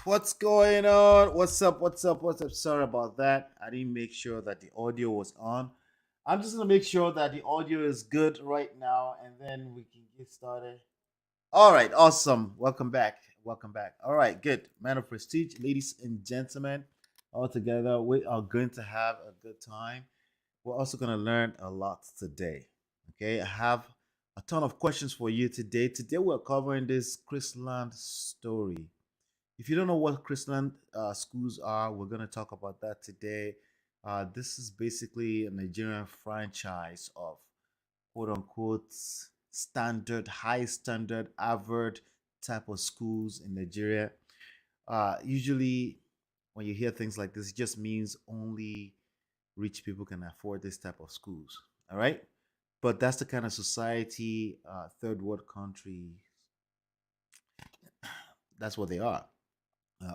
What's going on? What's up? What's up? What's up? Sorry about that. I didn't make sure that the audio was on. I'm just gonna make sure that the audio is good right now, and then we can get started. All right, awesome. Welcome back. Welcome back. All right, good. Man of prestige, ladies and gentlemen, all together, we are going to have a good time. We're also going to learn a lot today. Okay, I have a ton of questions for you today. Today, we're covering this Chrisland story. If you don't know what Chrisland schools are, we're going to talk about that today. This is basically a Nigerian franchise of quote unquote standard, high standard, average type of schools in Nigeria. Usually, when you hear things like this, it just means only rich people can afford this type of schools. All right. But that's the kind of society, third world country, that's what they are.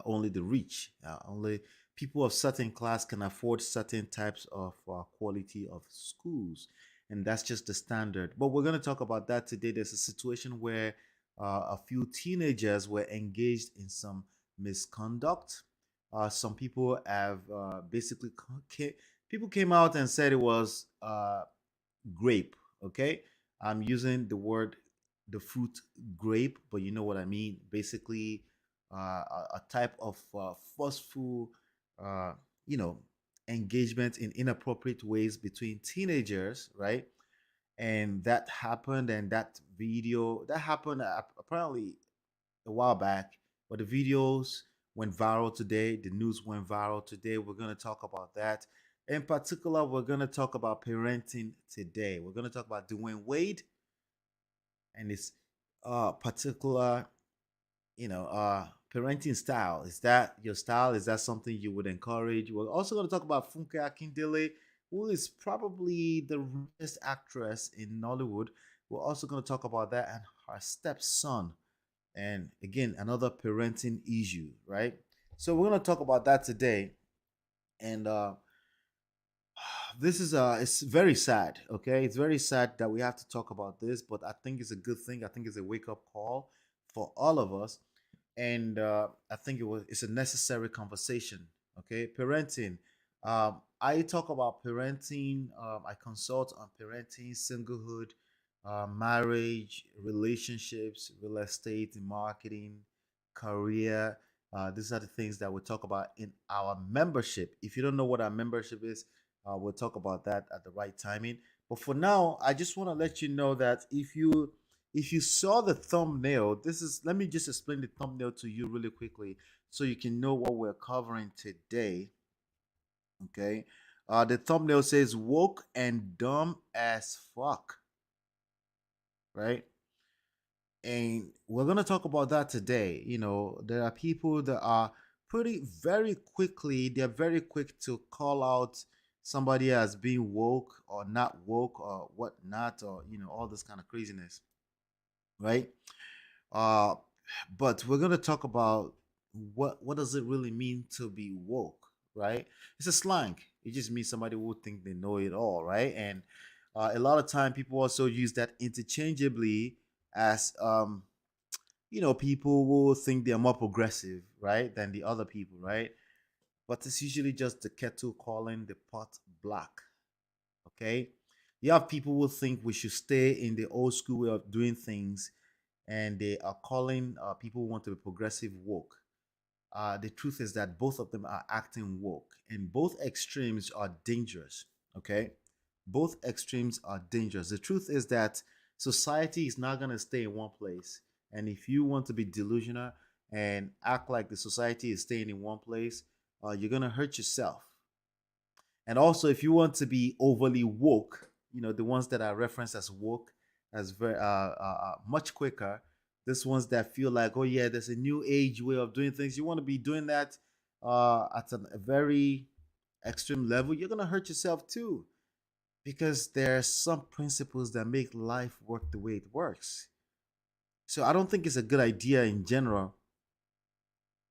Only the rich, only people of certain class can afford certain types of quality of schools, and that's just the standard. But we're going to talk about that today. There's a situation where a few teenagers were engaged in some misconduct. Some people have people came out and said it was grape. Okay, I'm using the word the fruit grape, but you know what I mean. Basically, a type of forceful, uh, you know, engagement in inappropriate ways between teenagers, right? And that happened, and that video that happened apparently a while back, but the videos went viral today. The news went viral today. We're going to talk about that. In particular, we're going to talk about parenting today. We're going to talk about Dwayne Wade and his particular, parenting style. Is that your style? Is that something you would encourage? We're also going to talk about Funke Akindele, who is probably the richest actress in Nollywood. We're also going to talk about that and her stepson, and again another parenting issue, right? So we're going to talk about that today. And this is it's very sad. Okay, it's very sad that we have to talk about this, but I think it's a good thing. I think it's a wake-up call for all of us. And I think it's a necessary conversation. Okay, parenting. I talk about parenting. I consult on parenting, singlehood, marriage, relationships, real estate, marketing, career. These are the things that we talk about in our membership. If you don't know what our membership is, we'll talk about that at the right timing. But for now, I just want to let you know that if you saw the thumbnail, this is let me just explain the thumbnail to you really quickly so you can know what we're covering today. Okay. The thumbnail says woke and dumb as fuck, right? And we're gonna talk about that today. There are people that are pretty very quickly, they're very quick to call out somebody as being woke or not woke or whatnot, or all this kind of craziness, right? Uh, but we're gonna talk about what does it really mean to be woke, right? It's a slang. It just means somebody who think they know it all, right? And a lot of time people also use that interchangeably as people will think they're more progressive, right, than the other people, right? But it's usually just the kettle calling the pot black. Okay, you have people who think we should stay in the old school way of doing things, and they are calling people who want to be progressive woke. The truth is that both of them are acting woke, and both extremes are dangerous. Okay, both extremes are dangerous. The truth is that society is not going to stay in one place, and if you want to be delusional and act like the society is staying in one place, you're going to hurt yourself. And also, if you want to be overly woke, the ones that are referenced as woke as very much quicker. This ones that feel like, oh yeah, there's a new age way of doing things. You want to be doing that at a very extreme level. You're gonna hurt yourself too, because there are some principles that make life work the way it works. So I don't think it's a good idea in general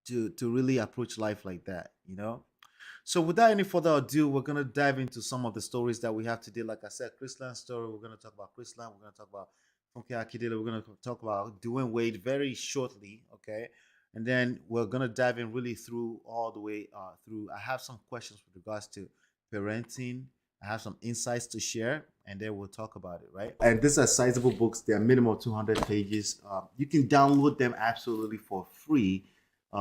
to really approach life like that. So without any further ado, we're gonna dive into some of the stories that we have today. Like I said, Chrisland story. We're gonna talk about Chrisland. We're gonna talk about Funke Akindele. We're gonna talk about Dwayne Wade very shortly. Okay. and then we're gonna dive in really through all the way through. I have some questions with regards to parenting. I have some insights to share, and then we'll talk about it, right? And these are sizable books. They are minimum 200 pages. You can download them absolutely for free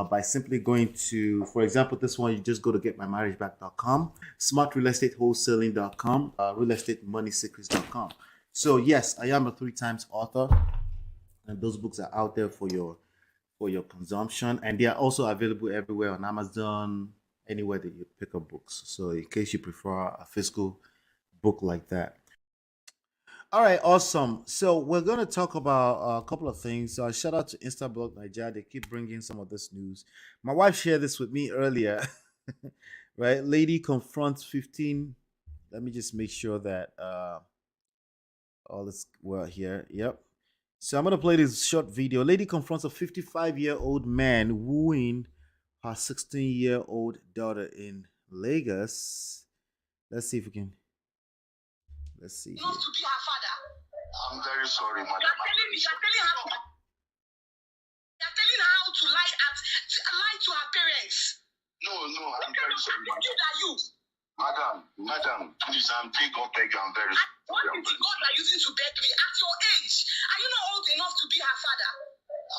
by simply going to, for example, this one, you just go to getmymarriageback.com, smartrealestatewholesaling.com, realestatemoneysecrets.com. So yes, I am a three times author, and those books are out there for your consumption, and they are also available everywhere on Amazon, anywhere that you pick up books. So in case you prefer a physical book like that. All right, awesome. So we're going to talk about a couple of things. So shout out to Instablog Nigeria. They keep bringing some of this news. My wife shared this with me earlier. Right, lady confronts 15. Let me just make sure that all this well here. Yep. So I'm gonna play this short video. Lady confronts a 55-year-old man wooing her 16-year-old daughter in Lagos. Let's see if we can. Let's see. Not to be her father. I'm very sorry, madam. You're telling her how to lie to her parents. No, I'm very sorry. You. Madam, please, I'm big up beg. I'm very sorry. What is the God you're using to beg me? At your age, are you not old enough to be her father?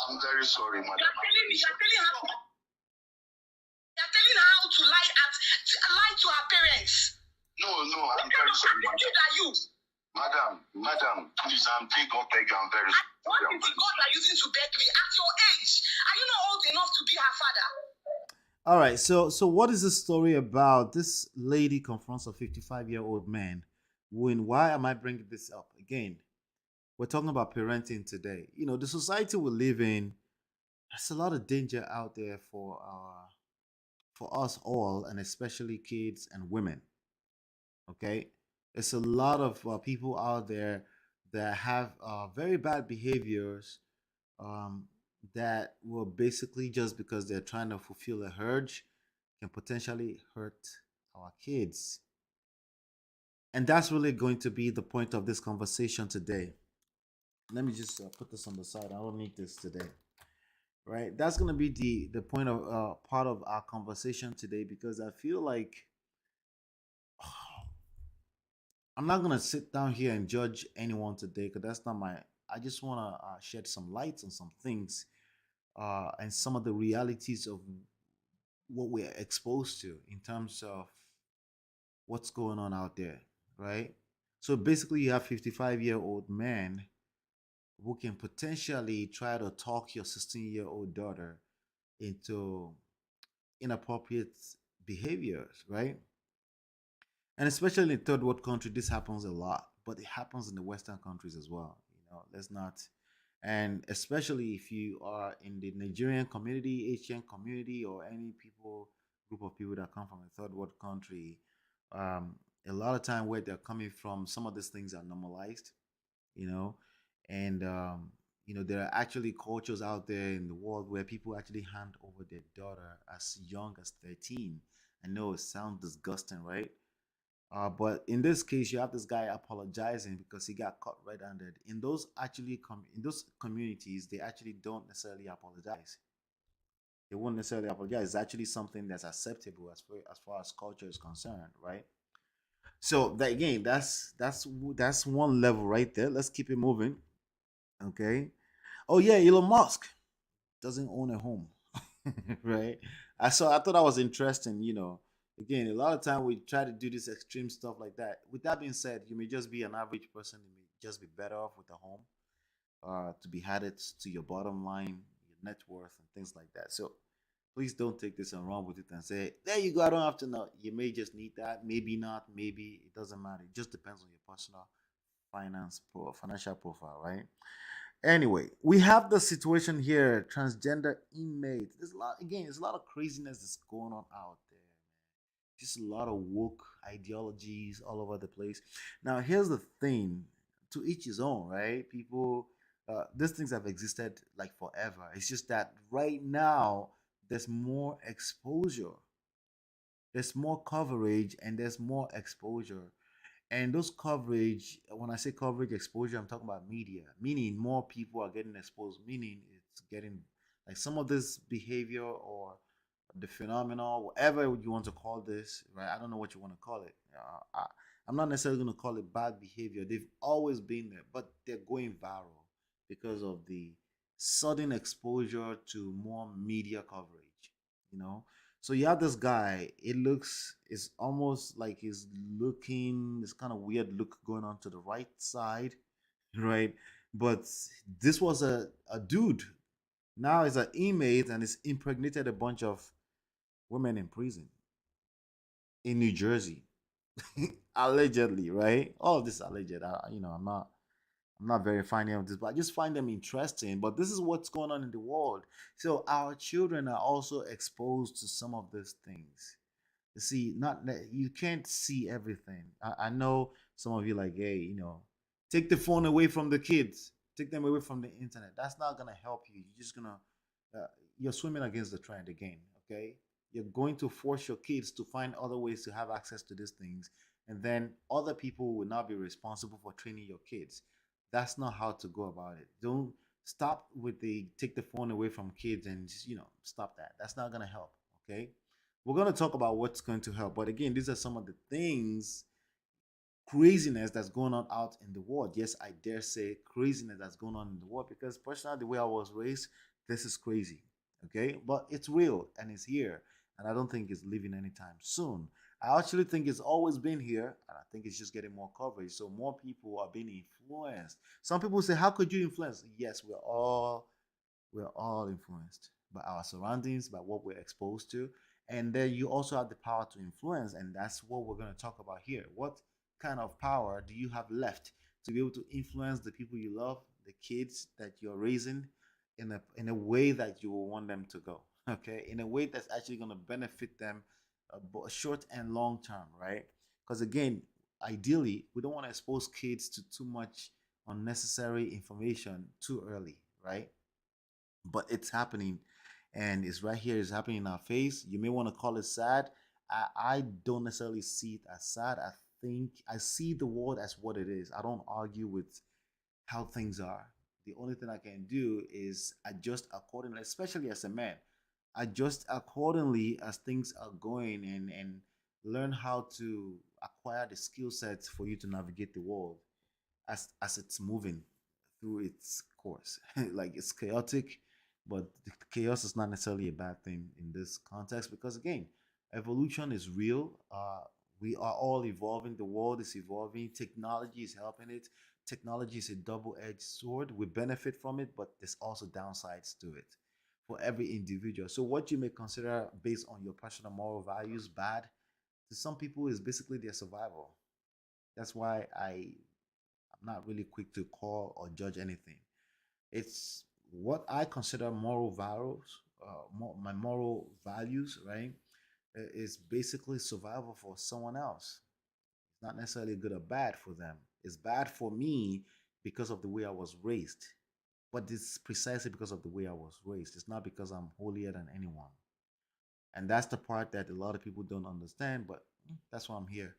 I'm very sorry, madam. You're telling her how to lie to her parents. No, I'm very sorry. You. Madam, please, I'm big up beg. I'm very sorry. What is the God you're using to beg me? At your age, are you not old enough to be her father? All right, so what is the story about? This lady confronts a 55-year-old man. Why am I bringing this up again? We're talking about parenting today. You know, the society we live in, there's a lot of danger out there for us all, and especially kids and women. Okay, there's a lot of people out there that have very bad behaviors, um, that will basically, just because they're trying to fulfill a urge, can potentially hurt our kids. And that's really going to be the point of this conversation today. Let me just put this on the side. I don't need this today. Right? That's going to be the point of part of our conversation today, because I feel like I'm not going to sit down here and judge anyone today, because that's not my. I just want to shed some lights on some things, and some of the realities of what we're exposed to in terms of what's going on out there, right? So basically, you have 55-year-old man who can potentially try to talk your 16-year-old daughter into inappropriate behaviors, right? And especially in third world country, this happens a lot, but it happens in the Western countries as well. You know, let's not. And especially if you are in the Nigerian community, Asian community, or any group of people that come from a third world country, um, a lot of time where they're coming from, some of these things are normalized, you know, and there are actually cultures out there in the world where people actually hand over their daughter as young as 13. I know it sounds disgusting, right? But in this case, you have this guy apologizing because he got caught red-handed. In those communities, they actually don't necessarily apologize. They won't necessarily apologize. It's actually something that's acceptable as far as culture is concerned, right? So that again, that's one level right there. Let's keep it moving. Okay. Oh yeah, Elon Musk doesn't own a home, right? I thought that was interesting. Again, a lot of time we try to do this extreme stuff like that. With that being said, you may just be an average person. You may just be better off with a home, to be added to your bottom line, your net worth, and things like that. So please don't take this and run with it and say, there you go, I don't have to know. You may just need that, maybe not, maybe it doesn't matter. It just depends on your personal financial profile, right? Anyway, we have the situation here, transgender inmates. There's a lot of craziness that's going on out there. Just a lot of woke ideologies all over the place. Now, here's the thing, to each his own, right? People, these things have existed like forever. It's just that right now, there's more exposure, there's more coverage, and there's more exposure. And those coverage, when I say coverage exposure, I'm talking about media, meaning more people are getting exposed, meaning it's getting Like some of this behavior or the phenomenon, whatever you want to call this, right? I don't know what you want to call it. I'm not necessarily going to call it bad behavior. They've always been there, but they're going viral because of the sudden exposure to more media coverage, you know? So you have this guy, it looks, it's almost like he's looking, this kind of weird look going on to the right side, right? But this was a dude. Now he's an inmate and he's impregnated a bunch of women in prison in New Jersey, allegedly, right? All of this alleged. I'm not very finding of this, but I just find them interesting. But this is what's going on in the world. So our children are also exposed to some of these things. You see, not you can't see everything. I know some of you like, hey, take the phone away from the kids, take them away from the internet. That's not gonna help you. You're just gonna uh, you're swimming against the trend again. Okay, you're going to force your kids to find other ways to have access to these things, and then other people will not be responsible for training your kids. That's not how to go about it. Don't stop with the take the phone away from kids and just stop that. That's not gonna help. Okay, we're going to talk about what's going to help. But again, these are some of the things, craziness that's going on out in the world. Yes, I dare say craziness that's going on in the world because personally, the way I was raised, this is crazy. Okay, but it's real and it's here. And I don't think it's leaving anytime soon. I actually think it's always been here, and I think it's just getting more coverage. So more people are being influenced. Some people say, "How could you influence?" Yes, we're all influenced by our surroundings, by what we're exposed to. And then you also have the power to influence. And that's what we're going to talk about here. What kind of power do you have left to be able to influence the people you love, the kids that you're raising in a way that you will want them to go? Okay. In a way that's actually going to benefit them short and long term, right? Because again, ideally, we don't want to expose kids to too much unnecessary information too early, right? But it's happening and it's right here, it's happening in our face. You may want to call it sad. I don't necessarily see it as sad. I think I see the world as what it is. I don't argue with how things are. The only thing I can do is adjust accordingly, especially as a man. Adjust accordingly as things are going and learn how to acquire the skill sets for you to navigate the world as it's moving through its course. Like it's chaotic, but the chaos is not necessarily a bad thing in this context because again, evolution is real. We are all evolving. The world is evolving. Technology is helping it. Technology is a double-edged sword. We benefit from it, but there's also downsides to it for every individual. So what you may consider based on your personal moral values bad to some people is basically their survival. That's why I'm not really quick to call or judge anything. It's what I consider moral values, my moral values, right? Is basically survival for someone else. It's not necessarily good or bad for them. It's bad for me because of the way I was raised. But it's precisely because of the way I was raised. It's not because I'm holier than anyone. And that's the part that a lot of people don't understand, but that's why I'm here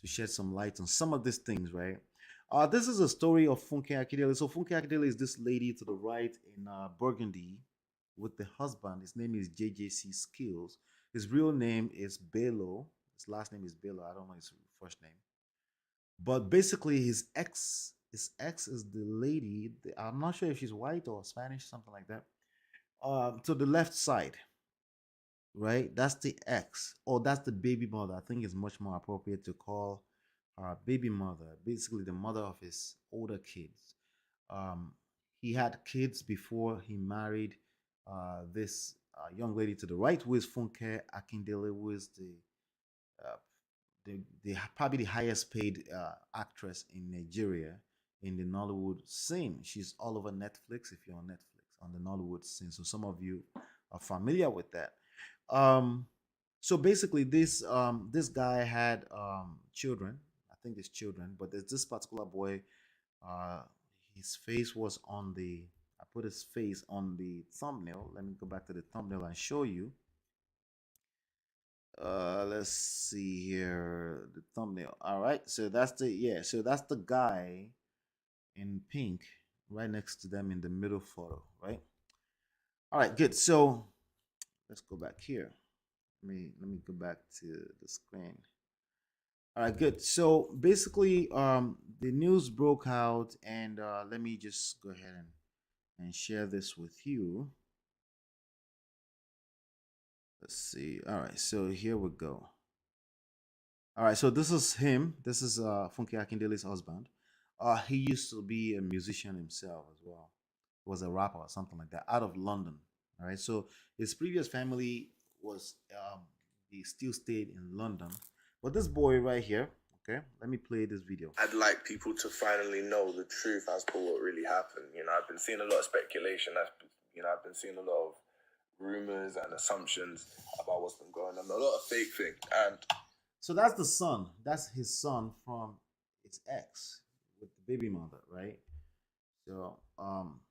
to shed some light on some of these things, right? This is a story of Funke Akindele. So Funke Akindele is this lady to the right in Burgundy with the husband. His name is JJC Skills. His real name is Bello. His last name is Bello. I don't know his first name. But basically, his ex is the lady. I'm not sure if she's white or Spanish, something like that. To the left side, right? That's the ex, or that's the baby mother. I think it's much more appropriate to call her baby mother, basically the mother of his older kids. Um, he had kids before he married this young lady to the right, who is Funke Akindele, who is uh, the probably the highest paid actress in Nigeria in the Nollywood scene. She's all over Netflix if you're on Netflix on the Nollywood scene. So some of you are familiar with that. Um, so basically, this guy had children. I think it's children, but there's this particular boy. Uh, his face was on the. I put his face on the thumbnail. Let me go back to the thumbnail and show you. Let's see here the thumbnail. All right, so that's the yeah. So that's the guy in pink right next to them in the middle photo, right? All right, good. So let's go back here. Let me go back to the screen. All right, good. So basically, the news broke out, and let me just go ahead and share this with you. Let's see. All right, so here we go. All right, so this is him. This is Funke Akindele's husband. He used to be a musician himself as well. He was a rapper or something like that out of London. All right, so his previous family was he still stayed in London, but this boy right here. Okay, let me play this video. I'd like people to finally know the truth as to what really happened. I've been seeing a lot of speculation. I've been seeing a lot of rumors and assumptions about what's been going on. A lot of fake things. And so that's the son. That's his son from his ex with the baby mother, right? So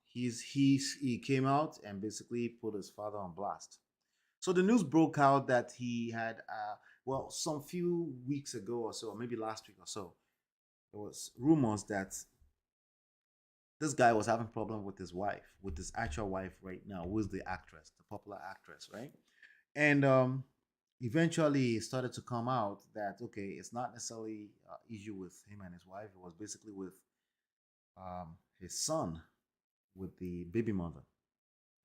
he came out and basically put his father on blast. So the news broke out that he had well, some few weeks ago or so, maybe last week or so, there was rumors that this guy was having problem with his wife, with his actual wife right now, who is the actress, the popular actress, right? And eventually it started to come out that okay, it's not necessarily issue with him and his wife. It was basically with his son, with the baby mother,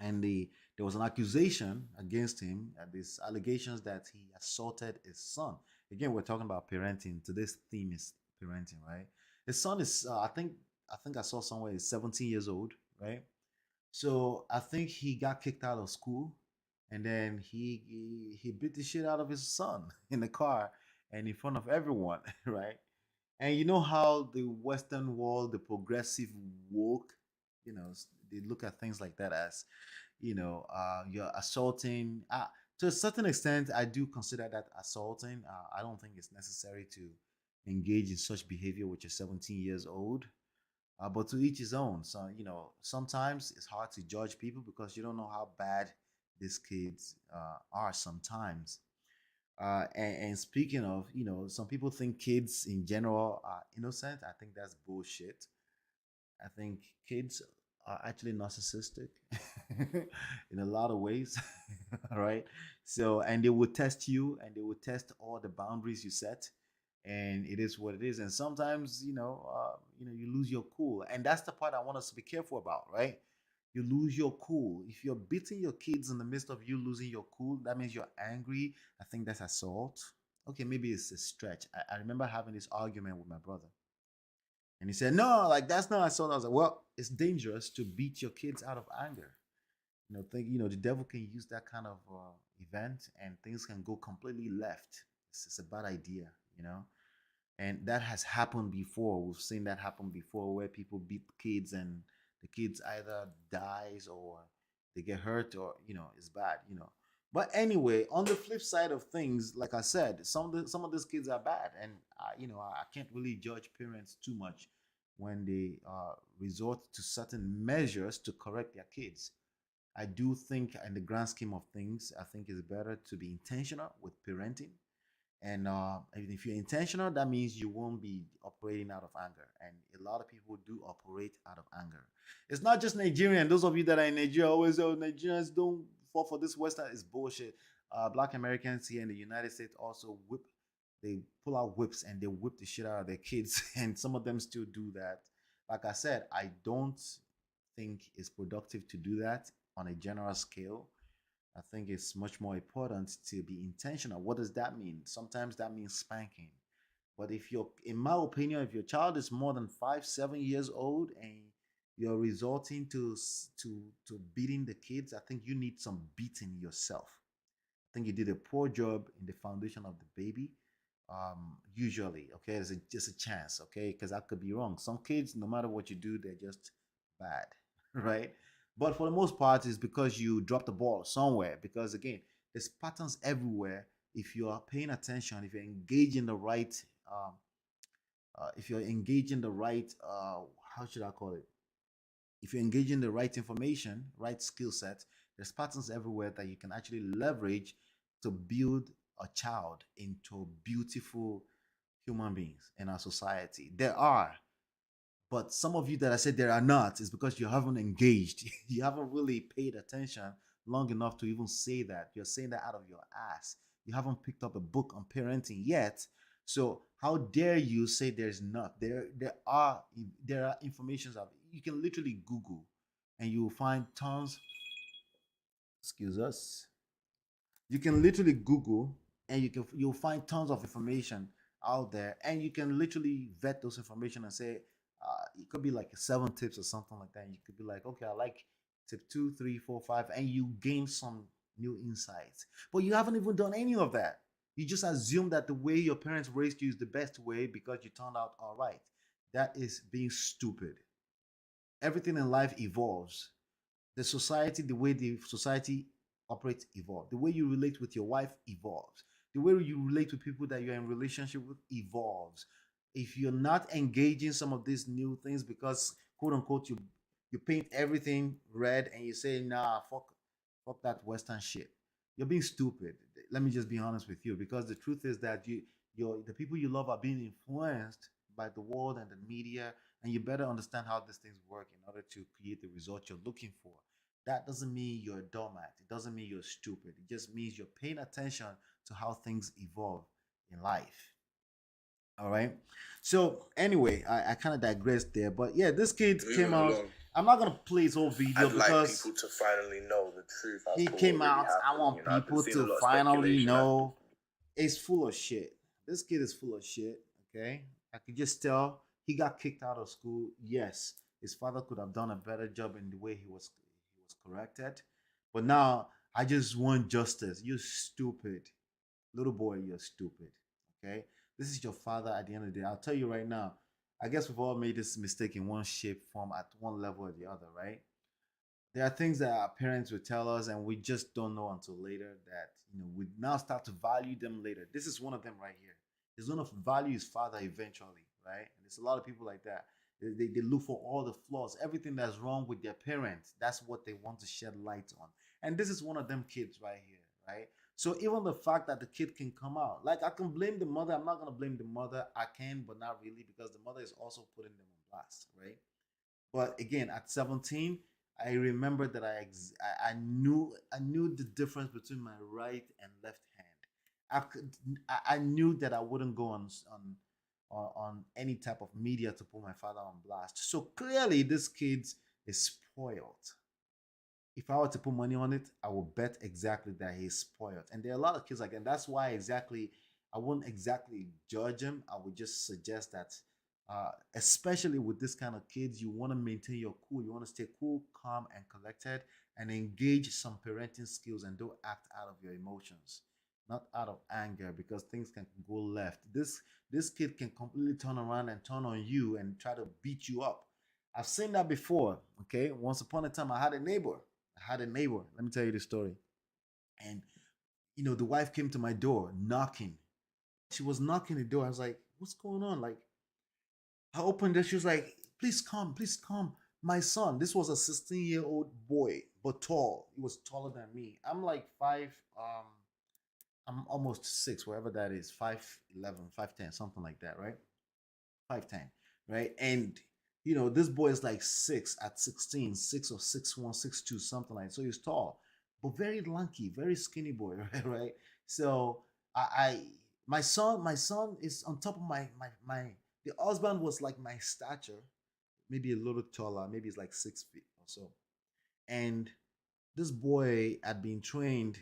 and there was an accusation against him. These allegations that he assaulted his son. Again, we're talking about parenting. Today's theme is parenting, right? His son is, I think I saw somewhere he's 17 years old, right? So I think he got kicked out of school, and then he beat the shit out of his son in the car and in front of everyone, right? And you know how the Western world, the progressive woke, they look at things like that as, you're assaulting. To a certain extent, I do consider that assaulting. I don't think it's necessary to engage in such behavior with your 17 years old. But to each his own. So, sometimes it's hard to judge people because you don't know how bad these kids are sometimes. And speaking of, some people think kids in general are innocent. I think that's bullshit. I think kids are actually narcissistic in a lot of ways. All right. So, and they will test you and they will test all the boundaries you set. And it is what it is. And sometimes, you lose your cool. And that's the part I want us to be careful about, right? You lose your cool. If you're beating your kids in the midst of you losing your cool, that means you're angry. I think that's assault. Okay, maybe it's a stretch. I remember having this argument with my brother. And he said, no, like that's not assault. I was like, well, it's dangerous to beat your kids out of anger. The devil can use that kind of event and things can go completely left. It's a bad idea, you know? And that has happened before. We've seen that happen before where people beat kids and the kids either dies or they get hurt or, it's bad. But anyway, on the flip side of things, like I said, some of these kids are bad, and I can't really judge parents too much when they resort to certain measures to correct their kids. I do think, in the grand scheme of things, I think it's better to be intentional with parenting. And if you're intentional, that means you won't be operating out of anger. And a lot of people do operate out of anger. It's not just Nigerian. Those of you that are in Nigeria always say, oh, Nigerians don't fall for this Western. It's bullshit. Black Americans here in the United States also whip. They pull out whips and they whip the shit out of their kids. And some of them still do that. Like I said, I don't think it's productive to do that on a general scale. I think it's much more important to be intentional. What does that mean? Sometimes that means spanking. But if you're, in my opinion, if your child is more than 5, 7 years old and you're resorting to beating the kids, I think you need some beating yourself. I think you did a poor job in the foundation of the baby. Usually, okay, there's just a chance, okay, because I could be wrong. Some kids, no matter what you do, they're just bad, right? But for the most part, it's because you dropped the ball somewhere. Because again, there's patterns everywhere. If you are paying attention, if you're engaging the right, if you're engaging the right, how should I call it? If you're engaging the right information, right skill set, there's patterns everywhere that you can actually leverage to build a child into beautiful human beings in our society. There are, but some of you that I said there are not is because you haven't engaged. You haven't really paid attention long enough to even say that. You're saying that out of your ass. You haven't picked up a book on parenting yet. So how dare you say there's not? There are informations out. You can literally Google and you will find tons. Excuse us. You can literally Google and you'll find tons of information out there, and you can literally vet those information and say it could be like 7 tips or something like that. And you could be like, okay, I like tip 2, 3, 4, 5, and you gain some new insights. But you haven't even done any of that. You just assume that the way your parents raised you is the best way because you turned out all right. That is being stupid. Everything in life evolves. The way the society operates evolves. The way you relate with your wife evolves. The way you relate with people that you're in relationship with evolves. If you're not engaging some of these new things because quote unquote you paint everything red and you say nah fuck that Western shit, you're being stupid. Let me just be honest with you, because the truth is that the people you love are being influenced by the world and the media, and you better understand how these things work in order to create the result you're looking for. That doesn't mean you're a doormat. It doesn't mean you're stupid. It just means you're paying attention to how things evolve in life. All right. So anyway, I kind of digressed there, but yeah, this kid came Moving out. along, I'm not gonna play his whole video I'd like because people to finally know the truth as he to what came really out. I happened. want I've been people seeing a to lot of finally speculation. know. It's full of shit. This kid is full of shit. Okay, I could just tell he got kicked out of school. Yes, his father could have done a better job in the way he was corrected, but now I just want justice. You stupid little boy, you're stupid. Okay, this is your father. At the end of the day, I'll tell you right now. I guess we've all made this mistake in one shape, form, at one level or the other, right? There are things that our parents would tell us and we just don't know until later, that we now start to value them later. This is one of them right here. He's going to value his father eventually, right? And there's a lot of people like that. They look for all the flaws, everything that's wrong with their parents. That's what they want to shed light on. And this is one of them kids right here, right? So even the fact that the kid can come out, like, I can blame the mother. I'm not gonna blame the mother. I can, but not really, because the mother is also putting them on blast, right? But again, at 17, I remember that I knew the difference between my right and left hand. I knew that I wouldn't go on any type of media to put my father on blast. So clearly, this kid is spoiled. If I were to put money on it, I would bet exactly that he's spoiled. And there are a lot of kids like that. And that's why exactly I wouldn't exactly judge him. I would just suggest that, especially with this kind of kids, you want to maintain your cool. You want to stay cool, calm, and collected, and engage some parenting skills, and don't act out of your emotions, not out of anger, because things can go left. This kid can completely turn around and turn on you and try to beat you up. I've seen that before. Okay, once upon a time, I had a neighbor. Let me tell you the story. And the wife came to my door knocking. She was knocking the door. I was like, "What's going on?" Like, I opened it. She was like, "Please come, please come." My son, this was a 16-year-old boy, but tall. He was taller than me. I'm like 5. I'm almost 6, wherever that is. 5'11", 5'10", something like that, right? 5'10", right? And this boy is like 6 at 16, 6 or 6'1", 6'2", something like that. So he's tall, but very lanky, very skinny boy, right? So I my son is on top of my the husband was like my stature, maybe a little taller, maybe he's like 6 feet or so. And this boy had been trained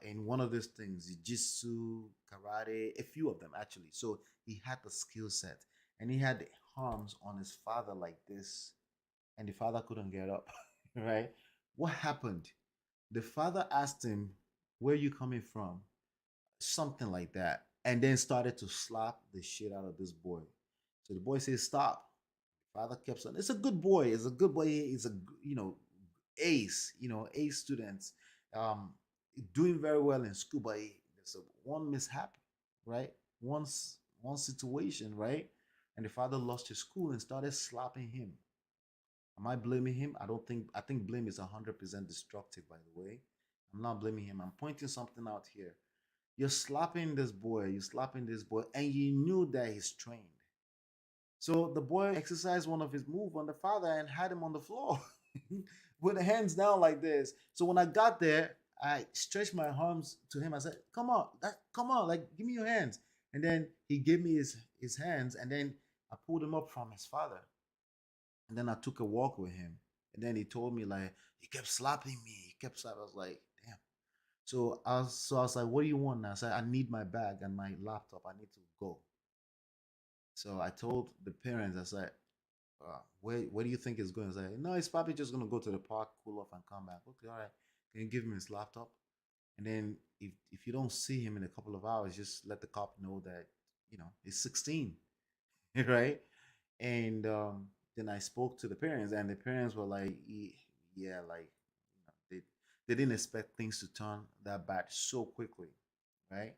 in one of these things, jiu-jitsu, karate, a few of them actually. So he had the skill set, and he had the arms on his father like this, and the father couldn't get up, right? What happened? The father asked him, "Where are you coming from?" Something like that, and then started to slap the shit out of this boy. So the boy says, "Stop." Father kept saying, "It's a good boy. It's a good boy. He's a ace. Ace students, um, doing very well in school, but there's one mishap, right? One situation, right? And the father lost his school and started slapping him. Am I blaming him? I don't think. I think blame is 100% destructive. By the way, I'm not blaming him. I'm pointing something out here. You're slapping this boy. You're slapping this boy, and you knew that he's trained. So the boy exercised one of his move on the father and had him on the floor. with the hands down like this. So when I got there, I stretched my arms to him. I said, "Come on, come on, like give me your hands." And then he gave me his hands, and then I pulled him up from his father, and then I took a walk with him. And then he told me like he kept slapping me. He kept slapping. I was like, damn. So I was like, what do you want now? I said, I need my bag and my laptop. I need to go. So I told the parents, I said, where do you think it's going? I said, no, it's probably just gonna go to the park, cool off, and come back. Okay, all right. Can you give him his laptop? And then if you don't see him in a couple of hours, just let the cop know that he's 16, right? And then I spoke to the parents, and the parents were like, yeah, like they didn't expect things to turn that bad so quickly, right?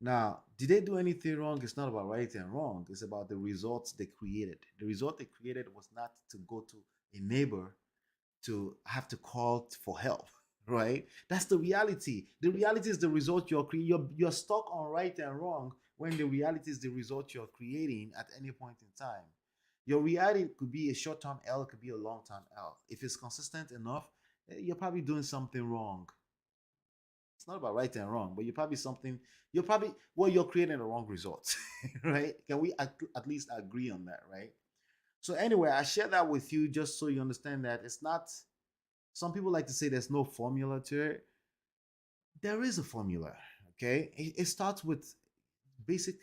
Now, did they do anything wrong? It's not about right and wrong. It's about the results they created. The result they created was not to go to a neighbor to have to call for help, right? That's the reality. The reality is the result you're creating. You're stuck on right and wrong when the reality is the result you're creating at any point in time. Your reality could be a short-term L, it could be a long-term L. If it's consistent enough, you're probably doing something wrong. It's not about right and wrong, but you're probably well, you're creating the wrong results, right? Can we at least agree on that, right? So anyway, I share that with you just so you understand that it's not. Some people like to say there's no formula to it. There is a formula. Okay, it starts with basic.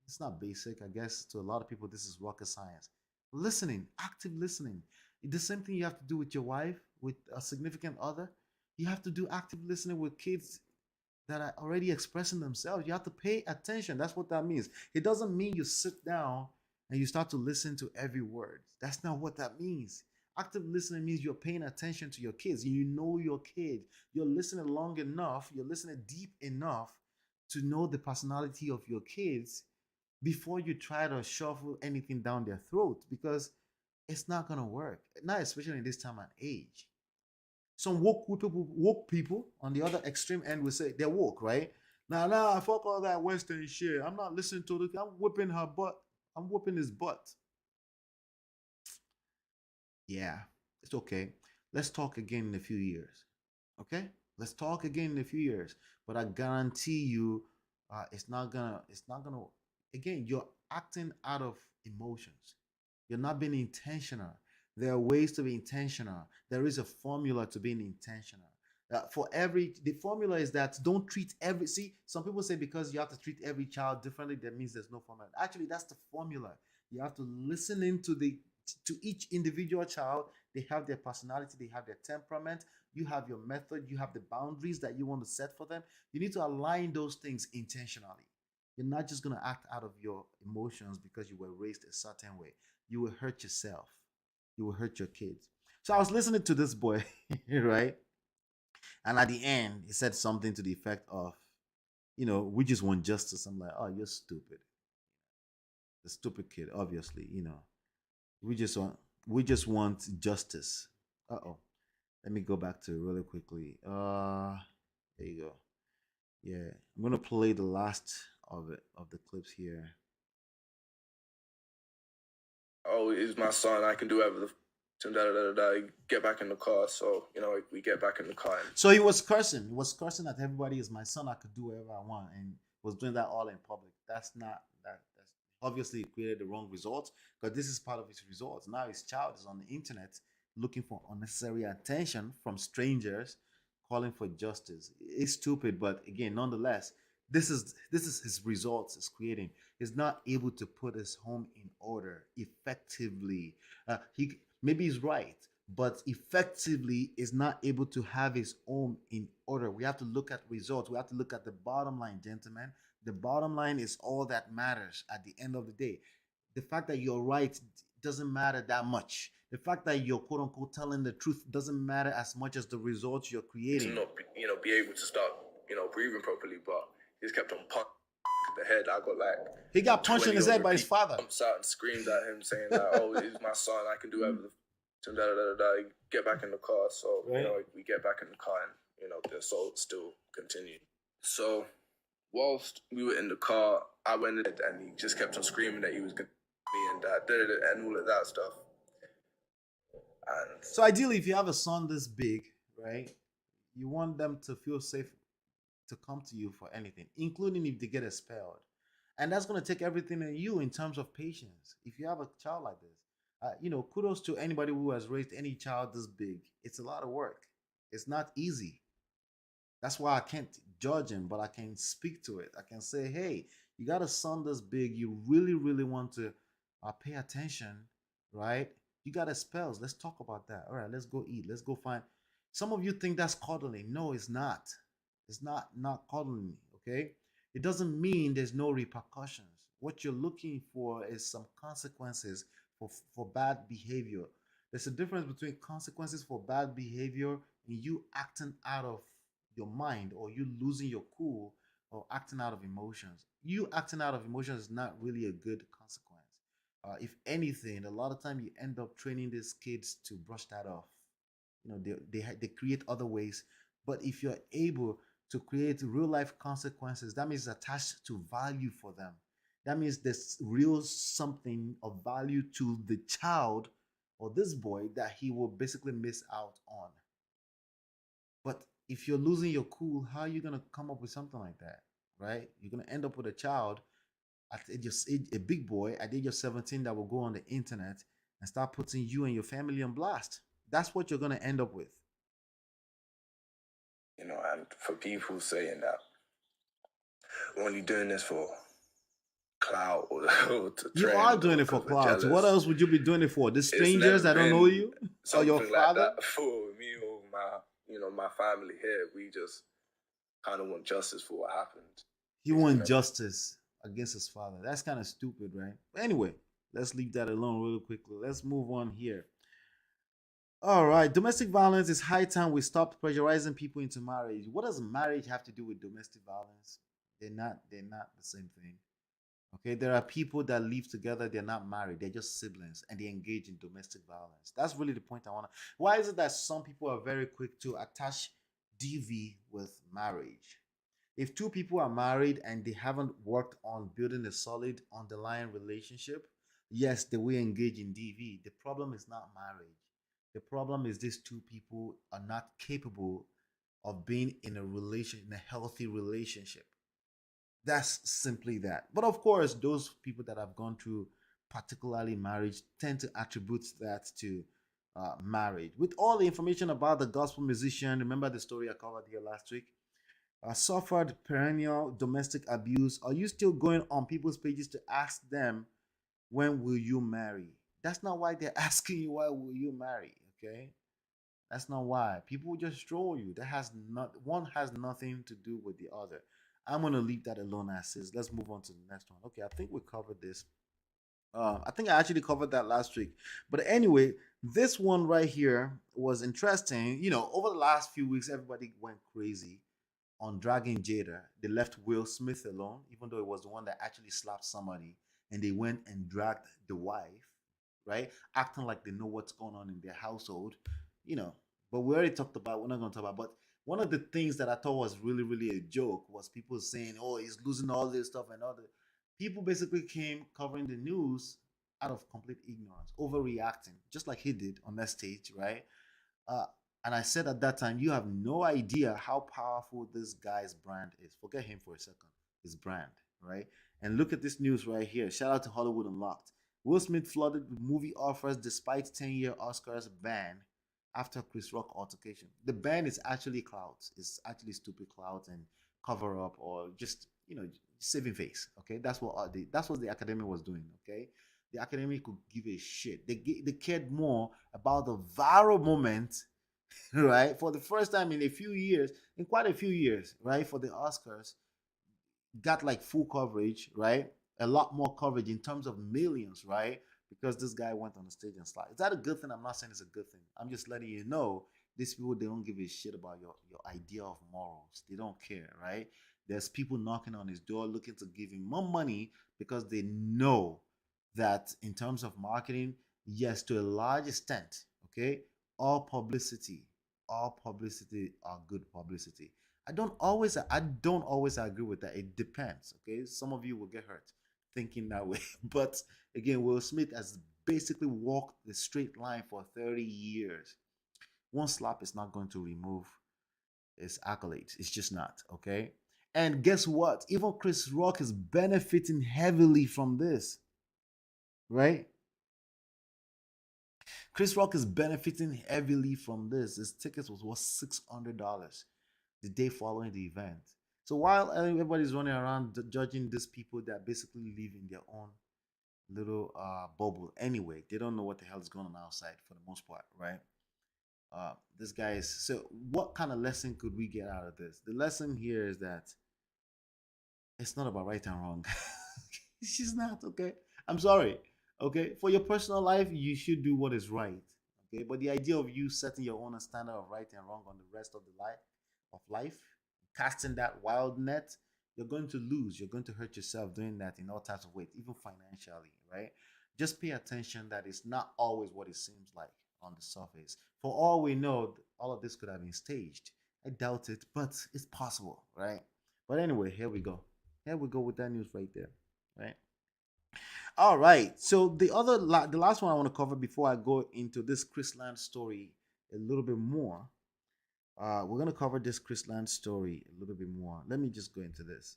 It's not basic, I guess. To a lot of people, this is rocket science. Listening, active listening. The same thing you have to do with your wife, with a significant other. You have to do active listening with kids that are already expressing themselves. You have to pay attention. That's what that means. It doesn't mean you sit down and you start to listen to every word. That's not what that means. Active listening means you're paying attention to your kids. You know your kid. You're listening long enough, you're listening deep enough to know the personality of your kids before you try to shuffle anything down their throat because it's not going to work. Not especially in this time and age. Some woke people on the other extreme end will say they're woke, right? Nah, fuck all that Western shit. I'm not listening to this. I'm whipping her butt. I'm whipping his butt. Yeah, it's okay. Let's talk again in a few years. Okay? Let's talk again in a few years. But I guarantee you, it's not gonna again, you're acting out of emotions. You're not being intentional. There are ways to be intentional. There is a formula to being intentional. The formula is that don't treat every, see, some people say because you have to treat every child differently, that means there's no formula. Actually, that's the formula. You have to listen into to each individual child. They have their personality, they have their temperament, you have your method, you have the boundaries that you want to set for them. You need to align those things intentionally. You're not just going to act out of your emotions because you were raised a certain way. You will hurt yourself. You will hurt your kids. So I was listening to this boy, right? And at the end, he said something to the effect of, we just want justice. I'm like, oh, you're stupid. The stupid kid, obviously, We just want we just want justice. Uh-oh. Let me go back to it really quickly. There you go. Yeah. I'm gonna play the last of the clips here. Oh, it's my son. I can do whatever da da da da. Get back in the car. So we get back in the car. So he was cursing. He was cursing at everybody as my son. I could do whatever I want, and was doing that all in public. That's not that. That's obviously created the wrong results because this is part of his results. Now his child is on the internet looking for unnecessary attention from strangers, calling for justice. It's stupid, but again, nonetheless, this is his results. Is creating. He's not able to put his home in order effectively. He maybe he's right, but effectively is not able to have his own in order. We have to look at results. We have to look at the bottom line, gentlemen. The bottom line is all that matters at the end of the day. The fact that you're right doesn't matter that much. The fact that you're quote unquote telling the truth doesn't matter as much as the results you're To creating. not be able to start breathing properly, but he just kept on punching the head. I got like He got punched in 20 his odd head by his repeat father. jumps out and screamed at him saying that, oh, it's my son, I can do whatever da da da da. Get back in the car. So Right. we get back in the car and the assault still continued. So whilst we were in the car, I went in and he just kept on screaming that he was gonna me and that and all of that stuff. And So ideally, if you have a son this big, right, you want them to feel safe to come to you for anything, including if they get expelled. And that's going to take everything in you in terms of patience. If you have a child like this, kudos to anybody who has raised any child this big. It's a lot of work. It's not easy. That's why I can't judge him, but I can speak to it. I can say, hey, you got a son this big. You really, really want to pay attention, right? You got a spells. Let's talk about that. All right, let's go eat. Let's go find. Some of you think that's coddling. No, it's not. It's not coddling. Okay, it doesn't mean there's no repercussions. What you're looking for is some consequences for bad behavior. There's a difference between consequences for bad behavior and you acting out of your mind or you losing your cool or acting out of emotions. You acting out of emotions is not really a good consequence. If anything, a lot of time you end up training these kids to brush that off. They create other ways, but if you're able to create real life consequences, that means it's attached to value for them. That means there's real something of value to the child or this boy that he will basically miss out on. But if you're losing your cool, how are you gonna come up with something like that, right? You're gonna end up with a child at a big boy at the age of 17 that will go on the internet and start putting you and your family on blast. That's what you're gonna end up with. and for people saying that we're only doing this for clout or, or to You are trend doing or it for because we're clout. What jealous. else would you be doing it for? The It's strangers never that don't know been you or your something like father? that for me or my family here. We just kind of want justice for what happened. He wants justice against his father. That's kind of stupid, right? But anyway, let's leave that alone real quickly. Let's move on here. All right, domestic violence is high time we stopped pressurizing people into marriage. What does marriage have to do with domestic violence? They're not the same thing. Okay, there are people that live together, they're not married, they're just siblings and they engage in domestic violence. That's really the point I want to. Why is it that some people are very quick to attach DV with marriage? If two people are married and they haven't worked on building a solid underlying relationship, yes, they will engage in DV. The problem is not marriage. The problem is these two people are not capable of being in in a healthy relationship. That's simply that. But of course, those people that have gone through particularly marriage tend to attribute that to marriage. With all the information about the gospel musician, remember the story I covered here last week? Suffered perennial domestic abuse. Are you still going on people's pages to ask them, when will you marry? That's not why they're asking you, why will you marry? Okay? That's not why. People will just troll you. That has not one has nothing to do with the other. I'm gonna leave that alone as is. Let's move on to the next one. Okay, I think we covered this. I think I actually covered that last week. But anyway, this one right here was interesting. Over the last few weeks, everybody went crazy on dragging Jada. They left Will Smith alone, even though it was the one that actually slapped somebody, and they went and dragged the wife, right? Acting like they know what's going on in their household, you know. But we already talked about. We're not going to talk about. But one of the things that I thought was really, really a joke was people saying, "Oh, he's losing all this stuff," and all the people basically came covering the news out of complete ignorance, overreacting, just like he did on that stage, right? Uh, and I said at that time, you have no idea how powerful this guy's brand is. Forget him for a second. His brand, right? And look at this news right here. Shout out to Hollywood Unlocked. Will Smith flooded with movie offers despite 10-year Oscars ban after Chris Rock altercation. The ban is actually clouds. It's actually stupid clouds and cover up or just saving face. Okay, that's what the academy was doing. Okay, the academy could give a shit. They cared more about the viral moment, right? For the first time in a few years, in quite a few years, right? For the Oscars, got like full coverage, right? A lot more coverage in terms of millions, right? Because this guy went on the stage and slide. Is that a good thing? I'm not saying it's a good thing. I'm just letting you know these people, they don't give a shit about your idea of morals. They don't care, right? There's people knocking on his door looking to give him more money because they know that in terms of marketing, yes, to a large extent, okay, all publicity, all publicity are good publicity. I don't always agree with that. It depends. Okay. Some of you will get hurt thinking that way. But again, Will Smith has basically walked the straight line for 30 years. One slap is not going to remove his accolades. It's just not, okay? And guess what? Even Chris Rock is benefiting heavily from this, right? Chris Rock is benefiting heavily from this. His tickets was worth $600 the day following the event. So while everybody's running around judging these people that basically live in their own little bubble anyway, they don't know what the hell is going on outside for the most part, right? This guy is so. What kind of lesson could we get out of this? The lesson here is that it's not about right and wrong. It's just not, okay. I'm sorry. Okay, for your personal life, you should do what is right. Okay, but the idea of you setting your own standard of right and wrong on the rest of the life, casting that wild net, you're going to lose. You're going to hurt yourself doing that in all types of ways, even financially, right? Just pay attention that it's not always what it seems like on the surface. For all we know, all of this could have been staged. I doubt it, but it's possible, right? But anyway, here we go. Here we go with that news right there, right? All right. So the last one I want to cover before I go into this Chrisland story a little bit more. We're gonna cover this Chrisland story a little bit more. Let me just go into this.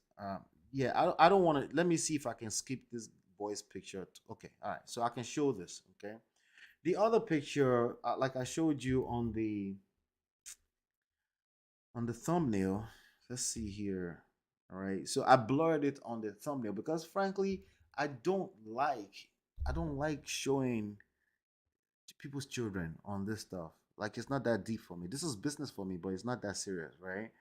Yeah, I don't want to. Let me see if I can skip this boy's picture. Okay, all right. So I can show this. Okay. The other picture, like I showed you on the thumbnail. Let's see here. All right. So I blurred it on the thumbnail because frankly, I don't like I don't like showing people's children on this stuff. Like it's not that deep for me. This is business for me, but it's not that serious, right?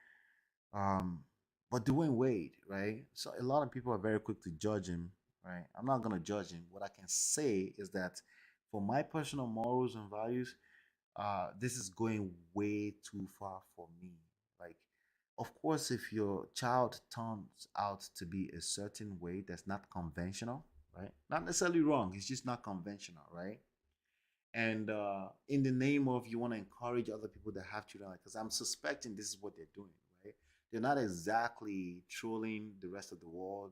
Um, but Dwayne Wade, right? So a lot of people are very quick to judge him, right? I'm not gonna judge him. What I can say is that for my personal morals and values, this is going way too far for me. Like, of course, if your child turns out to be a certain way that's not conventional, right? Not necessarily wrong, it's just not conventional, right? And in the name of you want to encourage other people that have children, because I'm suspecting this is what they're doing, right? They're not exactly trolling the rest of the world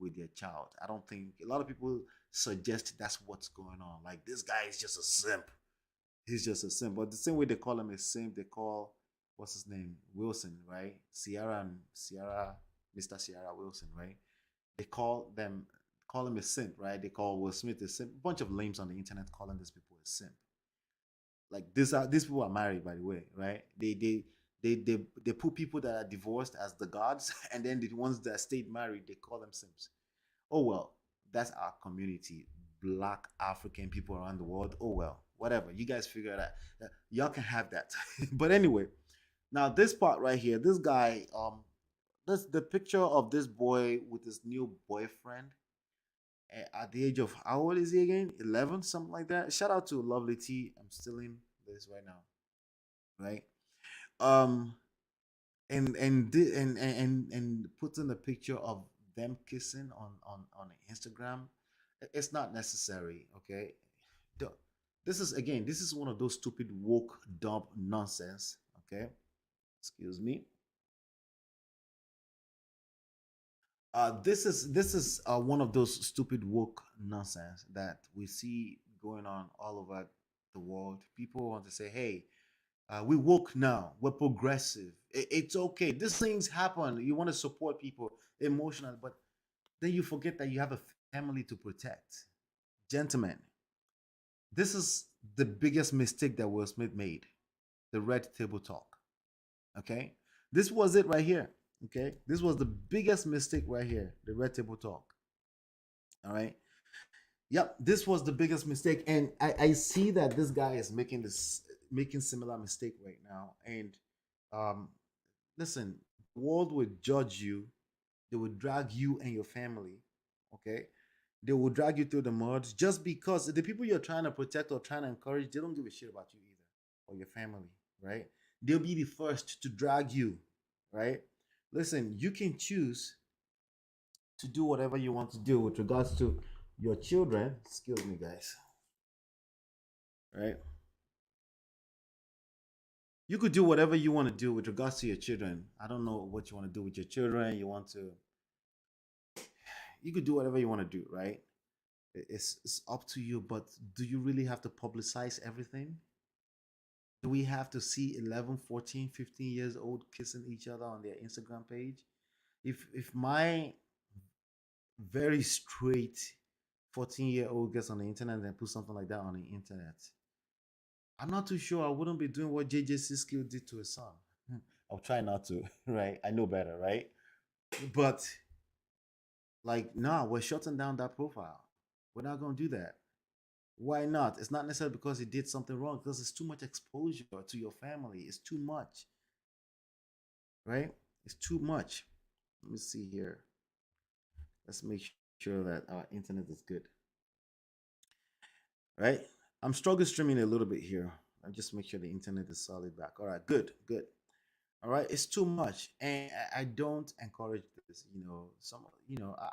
with their child. I don't think a lot of people suggest that's what's going on. Like this guy is just a simp. He's just a simp. But the same way they call him a simp, they call what's his name Wilson, right? Sierra, Mr. Sierra Wilson, right? They call him a simp, right? They call Will Smith a simp. A bunch of lames on the internet calling these people a simp. Like these people are married, by the way, right? They put people that are divorced as the gods, and then the ones that stayed married they call them simps. Oh well, that's our community, Black African people around the world. Oh well, whatever. You guys figure it out. Y'all can have that. But anyway, now this part right here, this guy, this the picture of this boy with his new boyfriend at the age of how old is he again? 11, something like that. Shout out to Lovely T. I'm stealing this right now, right? Um, and putting a picture of them kissing on Instagram. It's not necessary, okay? The- this is one of those stupid woke dumb nonsense, okay? Excuse me. This is one of those stupid woke nonsense that we see going on all over the world. People want to say, "Hey, we woke now. We're progressive. It's okay. These things happen. You want to support people emotionally, but then you forget that you have a family to protect." Gentlemen, this is the biggest mistake that Will Smith made. The red table talk. Okay, this was it right here. Okay, this was the biggest mistake right here. The red table talk. All right. Yep, this was the biggest mistake, and I see that this guy is making similar mistake right now. And um, listen, the world would judge you. They would drag you and your family. Okay, they will drag you through the mud just because the people you're trying to protect or trying to encourage, they don't give a shit about you either or your family, right? They'll be the first to drag you, right? Listen, you can choose to do whatever you want to do with regards to your children. Excuse me, guys. Right? You could do whatever you want to do with regards to your children. I don't know what you want to do with your children. You could do whatever you want to do, right? It's up to you, but do you really have to publicize everything? Do we have to see 11, 14, 15 years old kissing each other on their Instagram page? If my very straight 14-year-old gets on the internet and puts something like that on the internet, I'm not too sure I wouldn't be doing what JJ Siskil did to his son. I'll try not to, right? I know better, right? But like, nah, we're shutting down that profile. We're not gonna do that. Why not? It's not necessarily because he did something wrong, because it's too much exposure to your family. It's too much, right? It's too much. Let me see here. Let's make sure that our internet is good, right? I'm struggle streaming a little bit here. I just make sure the internet is solid back. All right, good, good. All right, it's too much, and I don't encourage this.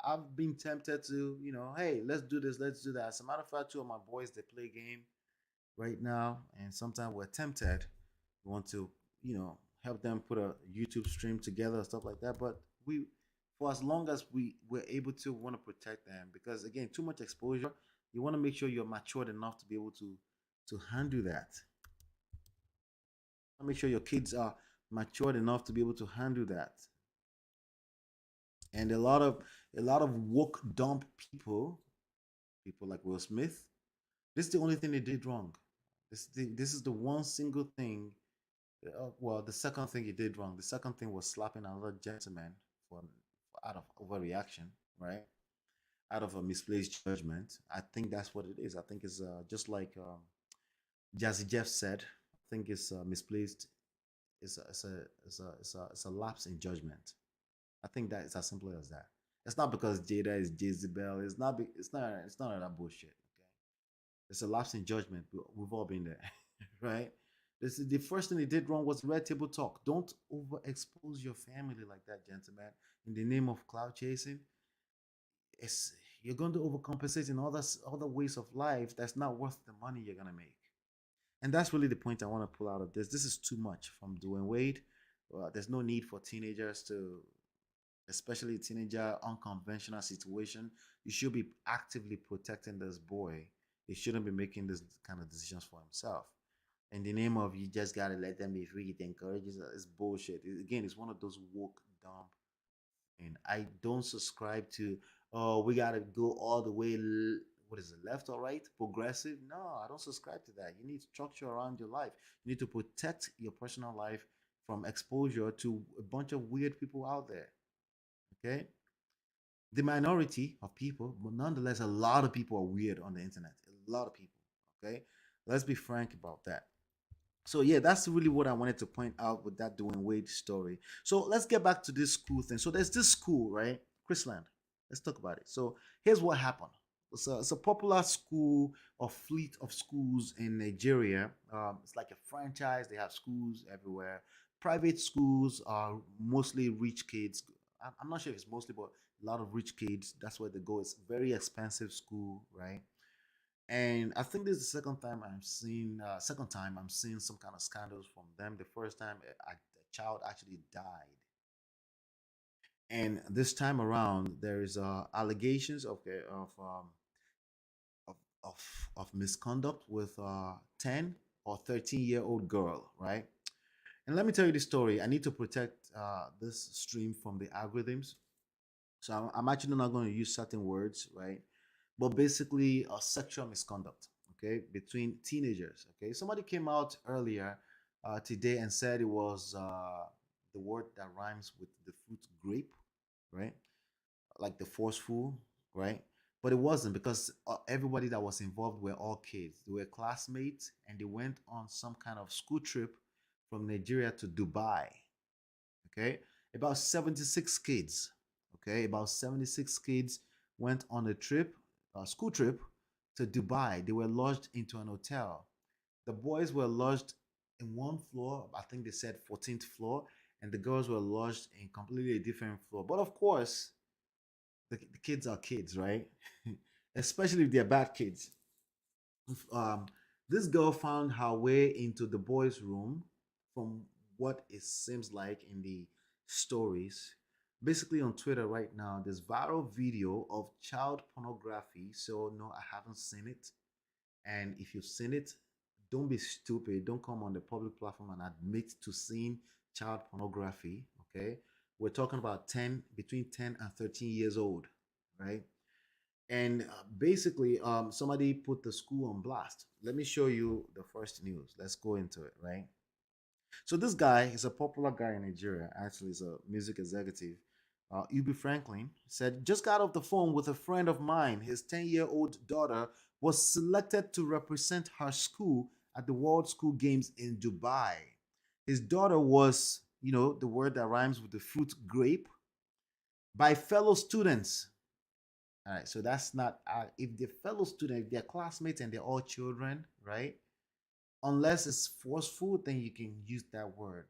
I've been tempted to, hey, let's do this, let's do that. As a matter of fact, two of my boys they play game right now, and sometimes we're tempted. We want to, help them put a YouTube stream together, stuff like that. But for as long as we're able to, want to protect them because again, too much exposure. You want to make sure you're matured enough to be able to handle that. Make sure your kids are matured enough to be able to handle that. And a lot of woke dump people like Will Smith, this is the only thing they did wrong. This is the one single thing. Well, the second thing he did wrong. The second thing was slapping another gentleman for out of overreaction, right? Out of a misplaced judgment. I think that's what it is. I think it's just like Jazzy Jeff said. I think it's misplaced. It's a lapse in judgment. I think that it's as simple as that. It's not because Jada is Jezebel. It's not that bullshit. Okay, it's a lapse in judgment. We've all been there, right? This is the first thing they did wrong was red table talk. Don't overexpose your family like that, gentlemen. In the name of cloud chasing, it's you're going to overcompensate in other ways of life that's not worth the money you're gonna make. And that's really the point I want to pull out of this. This is too much from Dwayne Wade. There's no need for teenagers to, especially a teenager, unconventional situation. You should be actively protecting this boy. He shouldn't be making this kind of decisions for himself. In the name of you just gotta let them be free, it encourages it's bullshit. Again, it's one of those woke dumb. And I don't subscribe to, oh, we gotta go all the way. What is it, left or right? Progressive? No, I don't subscribe to that. You need structure around your life. You need to protect your personal life from exposure to a bunch of weird people out there. Okay, the minority of people, but nonetheless, a lot of people are weird on the internet. A lot of people. Okay, let's be frank about that. So yeah, that's really what I wanted to point out with that Dwayne Wade story. So let's get back to this school thing. So there's this school, right? Chrisland. Let's talk about it. So here's what happened. It's a popular school or fleet of schools in Nigeria. It's like a franchise. They have schools everywhere. Private schools are mostly rich kids. I'm not sure if it's mostly, but a lot of rich kids. That's where they go. It's a very expensive school, right? And I think this is the second time I'm seeing some kind of scandals from them. The first time a child actually died, and this time around there is allegations of, of of misconduct with 10 or 13-year-old girl, right? And let me tell you the story. I need to protect this stream from the algorithms, so I'm actually not going to use certain words, right? But basically, sexual misconduct, okay, between teenagers. Okay, somebody came out earlier today and said it was the word that rhymes with the fruit grape, right? Like the forceful, right? But it wasn't because everybody that was involved were all kids. They were classmates and they went on some kind of school trip from Nigeria to Dubai. Okay, about 76 kids. Okay, about 76 kids went on a trip, a school trip to Dubai. They were lodged into an hotel. The boys were lodged in one floor, I think they said 14th floor, and the girls were lodged in completely different floor. But of course, the kids are kids, right? Especially if they're bad kids. Um, this girl found her way into the boys' room from what it seems like in the stories. Basically, on Twitter right now, there's viral video of child pornography. So no, I haven't seen it. And if you've seen it, don't be stupid. Don't come on the public platform and admit to seeing child pornography. Okay, we're talking about between 10 and 13 years old, right? And basically, somebody put the school on blast. Let me show you the first news. Let's go into it, right? So this guy is a popular guy in Nigeria. Actually, he's a music executive. Ubi Franklin said, "Just got off the phone with a friend of mine. His 10-year-old daughter was selected to represent her school at the World School Games in Dubai. His daughter was, the word that rhymes with the fruit grape, by fellow students." All right, so that's not if the fellow student, if they're classmates and they're all children, right? Unless it's forceful, then you can use that word.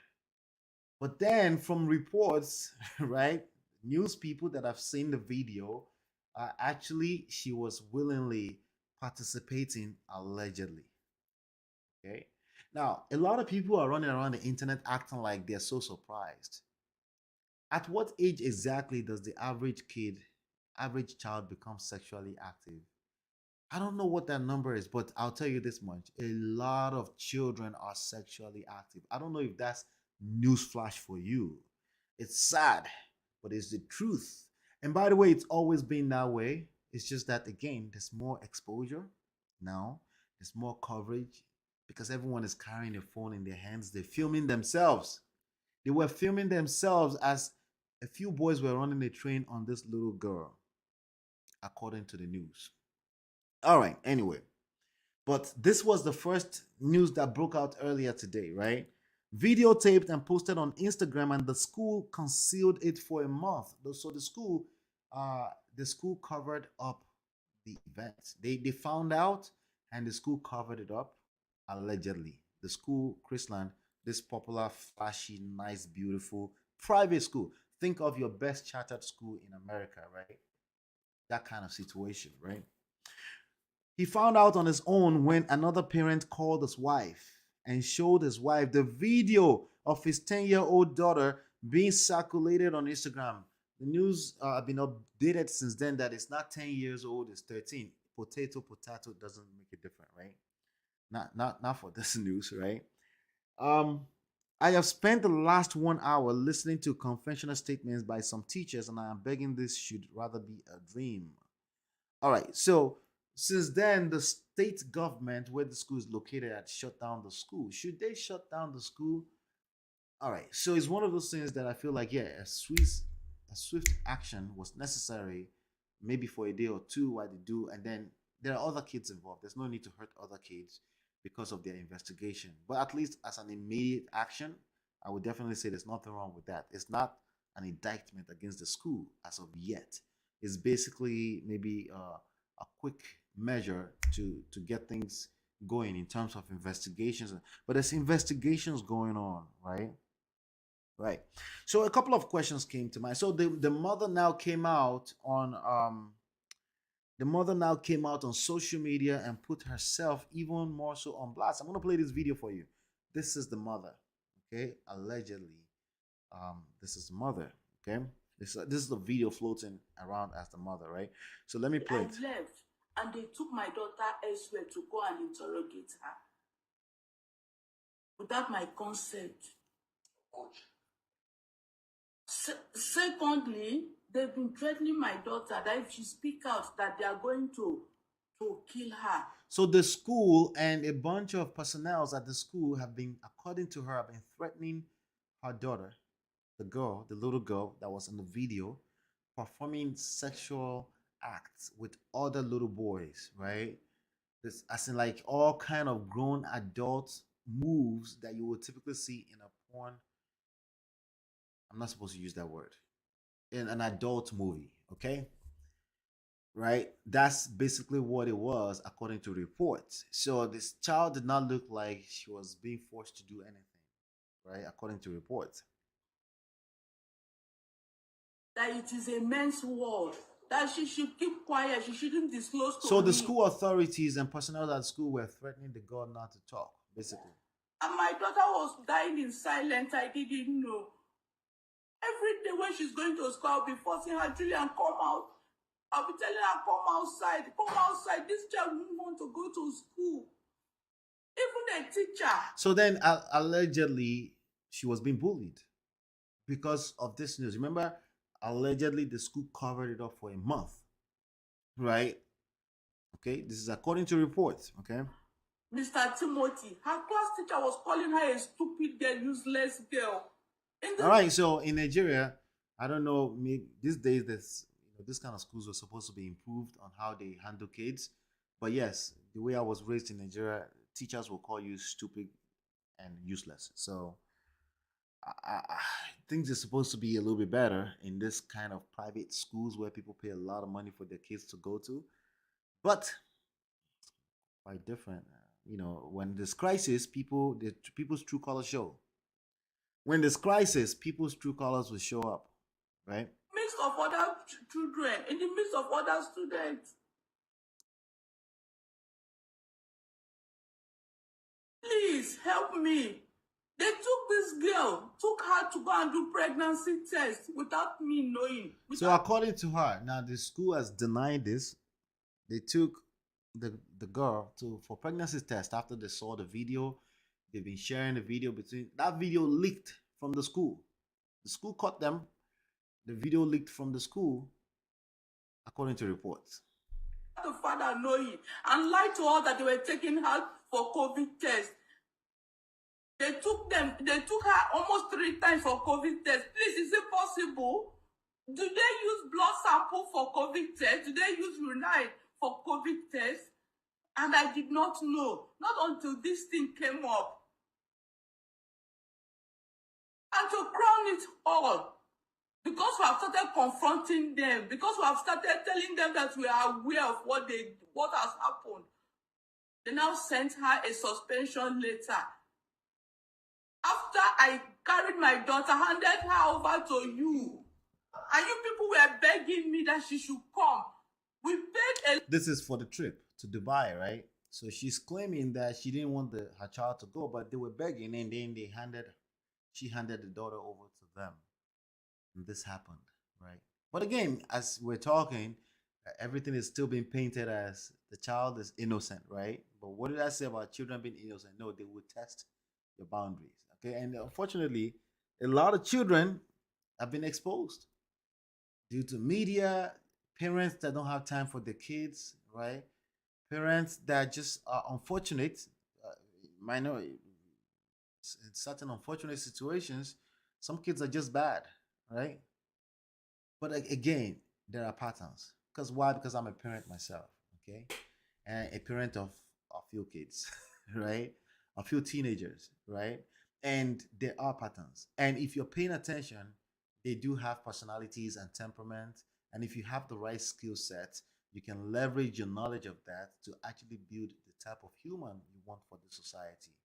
But then from reports, right, news people that have seen the video, actually she was willingly participating allegedly. Okay. Now, a lot of people are running around the internet acting like they're so surprised. At what age exactly does the average child become sexually active? I don't know what that number is, but I'll tell you this much. A lot of children are sexually active. I don't know if that's newsflash for you. It's sad, but it's the truth. And by the way, it's always been that way. It's just that, again, there's more exposure now, there's more coverage because everyone is carrying a phone in their hands. They're filming themselves. They were filming themselves as a few boys were running a train on this little girl, according to the news. All right, anyway. But this was the first news that broke out earlier today, right? Videotaped and posted on Instagram, and the school concealed it for a month. So the school covered up the event. They found out, and the school covered it up allegedly. The school, Chrisland, this popular, flashy, nice, beautiful private school. Think of your best chartered school in America, right? That kind of situation, right? He found out on his own when another parent called his wife and showed his wife the video of his 10-year-old daughter being circulated on Instagram. The news have been updated since then that it's not 10 years old, it's 13. Potato doesn't make it different, right? Not for this news, right? Um, I have spent the last 1 hour listening to conventional statements by some teachers, and I am begging this should rather be a dream. All right. So since then, the state government where the school is located had shut down the school. Should they shut down the school? All right. So it's one of those things that I feel like, yeah, a swift action was necessary, maybe for a day or two while they do, and then there are other kids involved. There's no need to hurt other kids because of their investigation. But at least as an immediate action, I would definitely say there's nothing wrong with that. It's not an indictment against the school as of yet. It's basically maybe a quick measure to get things going in terms of investigations. But there's investigations going on, right? Right. So a couple of questions came to mind. So the mother now came out on social media and put herself even more so on blast. I'm gonna play this video for you. This is the mother, okay? Allegedly, this is the mother, okay? This is the video floating around as the mother, right? So let me play it. I left and they took my daughter elsewhere to go and interrogate her without my consent. Secondly, they've been threatening my daughter that if she speaks out, that they are going to kill her. So the school and a bunch of personnel at the school have been, according to her, have been threatening her daughter, the little girl that was in the video, performing sexual acts with other little boys, right? This, as in, like, all kind of grown adult moves that you would typically see in a porn. I'm not supposed to use that word. In an adult movie, okay? Right? That's basically what it was, according to reports. So this child did not look like she was being forced to do anything, right? According to reports. That it is a men's world. That she should keep quiet. She shouldn't disclose to So me. the school authorities and personnel at school were threatening the girl not to talk, basically. And my daughter was dying in silence. I didn't know. Every day when she's going to school, I'll be forcing her, Julian, come out. I'll be telling her, come outside, come outside. This child won't want to go to school. Even a teacher. So then, allegedly, she was being bullied because of this news. Remember, allegedly, the school covered it up for a month, right? Okay, this is according to reports. Okay, Mr. Timothy, her class teacher was calling her a stupid girl, useless girl. All right. So in Nigeria, I don't know. Maybe these days, this kind of schools were supposed to be improved on how they handle kids. But yes, the way I was raised in Nigeria, teachers will call you stupid and useless. So things are supposed to be a little bit better in this kind of private schools where people pay a lot of money for their kids to go to. But quite different. When there's crisis, people's true colors show. When there's crisis, people's true colors will show up, right? Midst of other children, in the midst of other students. Please help me. They took this girl, took her to go and do pregnancy test without me knowing. So according to her, now the school has denied this. They took the girl for pregnancy test after they saw the video. They've been sharing the video between that video leaked from the school. The school caught them. The video leaked from the school, according to reports. The father knowing and lied to her that they were taking her for COVID test. They took her almost 3 times for COVID test. Please, is it possible? Do they use blood sample for COVID test? Do they use urine for COVID test? And I did not know. Not until this thing came up. And to crown it all, because we have started confronting them, because we have started telling them that we are aware of what has happened, they now sent her a suspension letter. After I carried my daughter, handed her over to you, and you people were begging me that she should come. We paid a... This is for the trip to Dubai, right? So she's claiming that she didn't want her child to go, but they were begging, and then she handed the daughter over to them. And this happened, right? But again, as we're talking, everything is still being painted as the child is innocent, right? But what did I say about children being innocent? No, they will test your boundaries, okay? And unfortunately, a lot of children have been exposed due to media, parents that don't have time for their kids, right? Parents that just are unfortunate, might know in certain unfortunate situations, some kids are just bad, right? But again, there are patterns. Because why? Because I'm a parent myself, okay? And a parent of a few kids, right? A few teenagers, right? And there are patterns. And if you're paying attention, they do have personalities and temperament. And if you have the right skill set, you can leverage your knowledge of that to actually build the type of human you want for the society.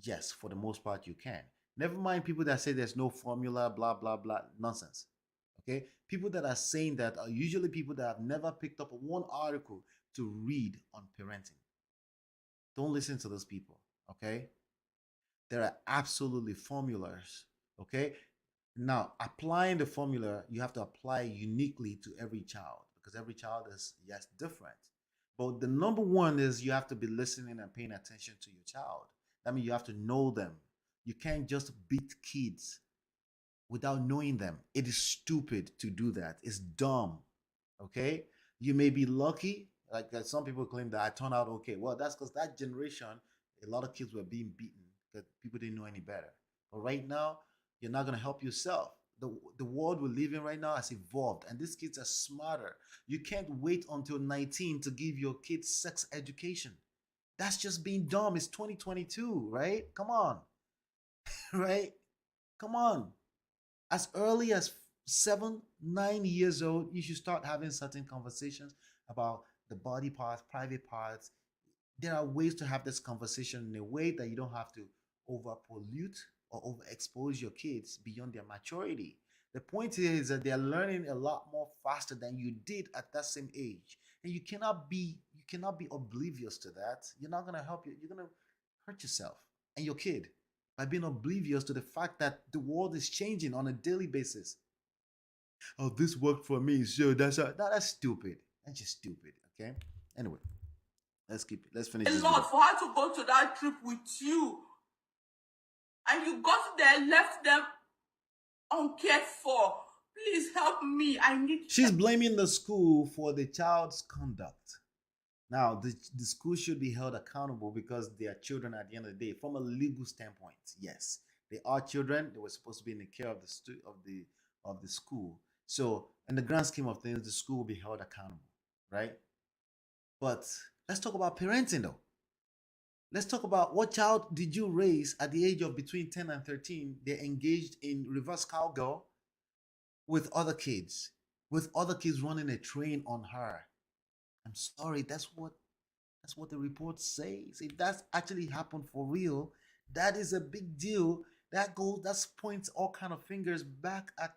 Yes, for the most part, you can. Never mind people that say there's no formula, blah, blah, blah, nonsense. Okay? People that are saying that are usually people that have never picked up one article to read on parenting. Don't listen to those people. Okay? There are absolutely formulas. Okay? Now, applying the formula, you have to apply uniquely to every child because every child is, yes, different. But the number one is you have to be listening and paying attention to your child. That means you have to know them. You can't just beat kids without knowing them. It is stupid to do that. It's dumb. Okay? You may be lucky. Like some people claim that I turned out okay. Well, that's because that generation, a lot of kids were being beaten because people didn't know any better. But right now, you're not going to help yourself. The world we live in right now has evolved, and these kids are smarter. You can't wait until 19 to give your kids sex education. That's just being dumb. It's 2022, right? Come on. Right? Come on. As early as 7, 9 years old, you should start having certain conversations about the body parts, private parts. There are ways to have this conversation in a way that you don't have to over pollute or overexpose your kids beyond their maturity. The point is that they're learning a lot more faster than you did at that same age. And you cannot be oblivious to that. You're not gonna help you, you're gonna hurt yourself and your kid. by being oblivious to the fact that the world is changing on a daily basis. Oh, this worked for me, so that's stupid. That's just stupid. Okay. Anyway, let's keep it. Let's finish A this lot video. for her to go to that trip with you. And you got there, left them uncared for. Please help me. I need She's blaming the school for the child's conduct. Now, the school should be held accountable because they are children at the end of the day. From a legal standpoint, yes, they are children. They were supposed to be in the care of the school. So, in the grand scheme of things, the school will be held accountable, right? But let's talk about parenting, though. Let's talk about what child did you raise at the age of between 10 and 13? They're engaged in reverse cowgirl with other kids, running a train on her. I'm sorry, that's what the report says. If that's actually happened for real, that is a big deal. That points all kind of fingers back at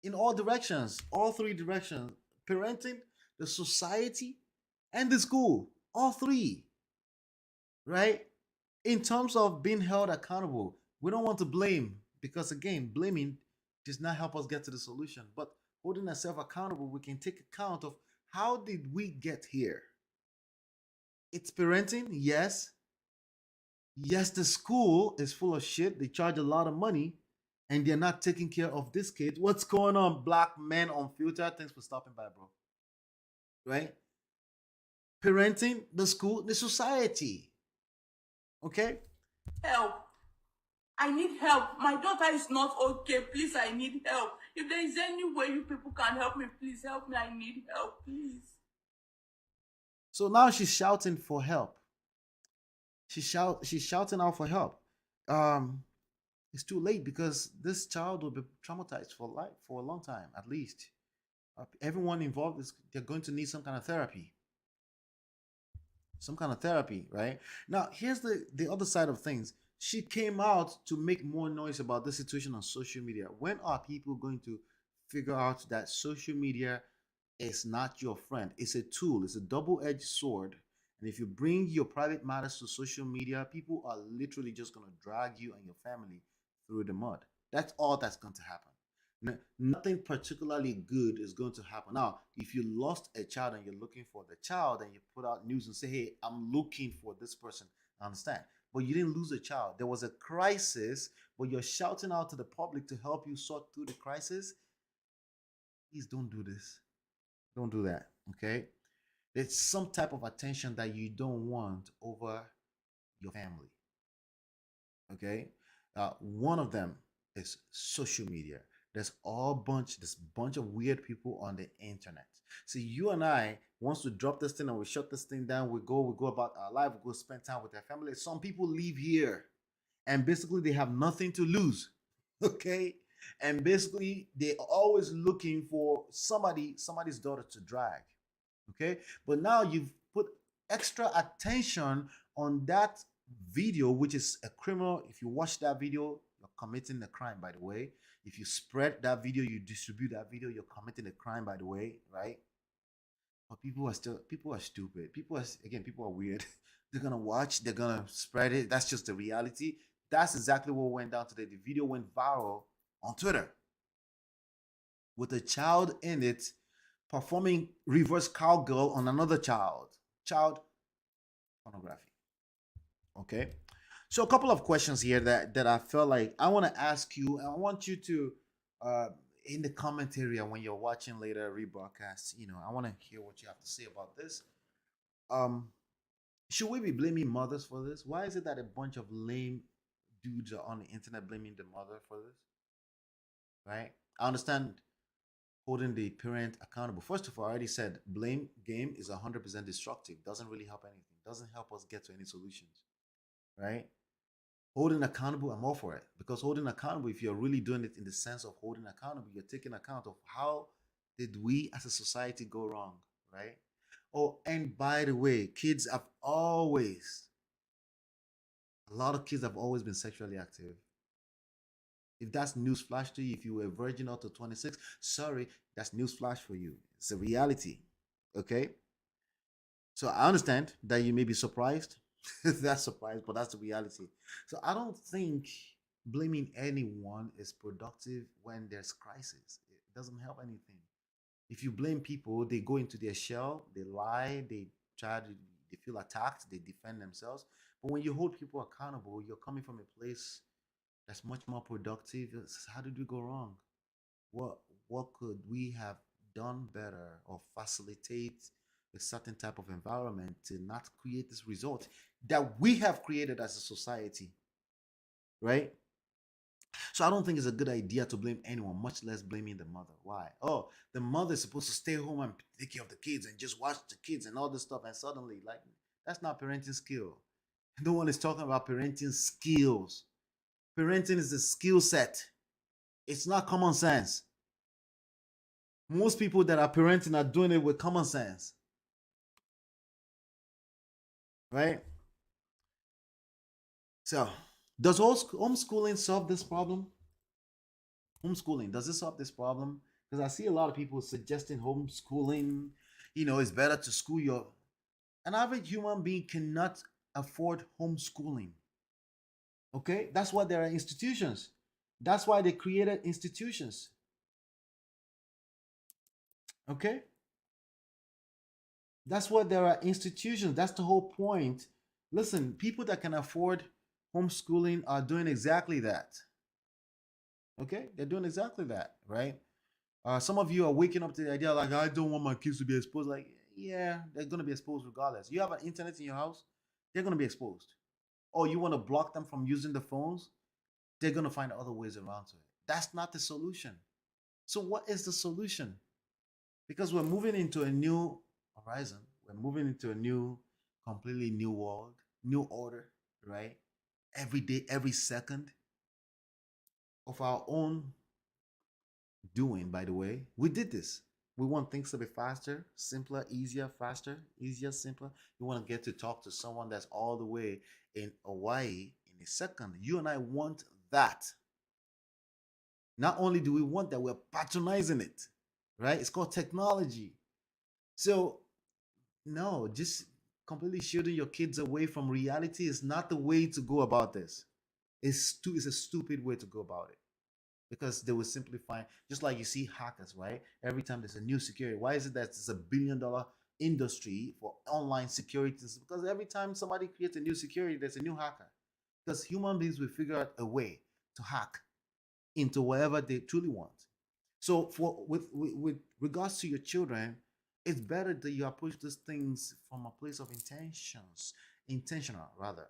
in all directions, all three directions. Parenting, the society, and the school. All three. Right? In terms of being held accountable, we don't want to blame because again, blaming does not help us get to the solution. But holding ourselves accountable, we can take account of how did we get here? It's parenting, yes. Yes, the school is full of shit. They charge a lot of money and they're not taking care of this kid. What's going on, black men on filter? Thanks for stopping by, bro. Right? Parenting, the school, the society. Okay? help. I need help. My daughter is not okay. Please, I need help. If there is any way you people can help me, please help me. I need help, please. So now she's shouting for help. She's shouting out for help. Um, it's too late because this child will be traumatized for life for a long time, at least. Everyone involved is they're going to need some kind of therapy. Some kind of therapy, right? Now, here's the other side of things. She came out to make more noise about this situation on social media. When are people going to figure out that social media is not your friend? It's a tool, it's a double-edged sword. And if you bring your private matters to social media, people are literally just going to drag you and your family through the mud. That's all that's going to happen. Nothing particularly good is going to happen. Now, if you lost a child and you're looking for the child and you put out news and say, hey, I'm looking for this person, I understand. But you didn't lose a child. There was a crisis, but you're shouting out to the public to help you sort through the crisis. Please don't do this. Don't do that. Okay? There's some type of attention that you don't want over your family. Okay? One of them is social media. This bunch of weird people on the internet. See, you and I, once we drop this thing and we shut this thing down, we go about our life, we go spend time with our family. Some people leave here and basically they have nothing to lose. Okay? And basically they're always looking for somebody's daughter to drag. Okay? But now you've put extra attention on that video, which is a criminal. If you watch that video, you're committing a crime, by the way. If you spread that video, you distribute that video, you're committing a crime, by the way, right? But people are stupid. People are weird. They're gonna watch, they're gonna spread it. That's just the reality. That's exactly what went down today. The video went viral on Twitter with a child in it performing reverse cowgirl on another child pornography. Okay, so a couple of questions here that I felt like I want to ask you, and I want you to in the comment area when you're watching later rebroadcast, I want to hear what you have to say about this. um should we be blaming mothers for this? Why is it that a bunch of lame dudes are on the internet blaming the mother for this? Right, I understand holding the parent accountable. First of all, I already said blame game is 100% destructive, doesn't really help anything, doesn't help us get to any solutions, right? Holding accountable, I'm all for it, because holding accountable, if you're really doing it in the sense of holding accountable, you're taking account of how did we as a society go wrong, right? Oh, and by the way, a lot of kids have always been sexually active. If that's newsflash to you, if you were a virgin out to 26, sorry, that's newsflash for you. It's a reality. Okay? So I understand that you may be surprised. That's surprise, but that's the reality. So I don't think blaming anyone is productive when there's crisis. It doesn't help anything. If you blame people, they go into their shell, they lie, they try to, they feel attacked, they defend themselves. But when you hold people accountable, you're coming from a place that's much more productive. How did we go wrong? What what could we have done better or facilitate a certain type of environment to not create this result that we have created as a society, right? So I don't think it's a good idea to blame anyone, much less blaming the mother. Why? Oh, the mother is supposed to stay home and take care of the kids and just watch the kids and all this stuff, and suddenly, like, that's not parenting skill. No one is talking about parenting skills. Parenting is a skill set. It's not common sense. Most people that are parenting are doing it with common sense, right? So, does homeschooling solve this problem? Homeschooling, does it solve this problem? Because I see a lot of people suggesting homeschooling. It's better to school your. An average human being cannot afford homeschooling. Okay, that's why there are institutions. That's why they created institutions. Okay, that's what there are institutions. That's the whole point. Listen, people that can afford homeschooling are doing exactly that. Okay, they're doing exactly that, right? Some of you are waking up to the idea like, I don't want my kids to be exposed. Like, yeah, they're gonna be exposed regardless. You have an internet in your house, they're gonna be exposed. Or you want to block them from using the phones, they're gonna find other ways around to it. That's not the solution. So what is the solution? Because we're moving into a new horizon. We're moving into a new, completely new world, new order, right? Every day, every second of our own doing, by the way, we did this. We want things to be faster, simpler, easier, faster, easier, simpler. You want to get to talk to someone that's all the way in Hawaii in a second. You and I want that. Not only do we want that, we're patronizing it, right? It's called technology. So, no, just completely shielding your kids away from reality is not the way to go about this. It's a stupid way to go about it because they will simply find, just like you see hackers, right? Every time there's a new security, why is it that it's $1 billion industry for online security? It's because every time somebody creates a new security, there's a new hacker. Because human beings will figure out a way to hack into whatever they truly want. So, for with regards to your children, it's better that you approach these things from a place of intentional rather,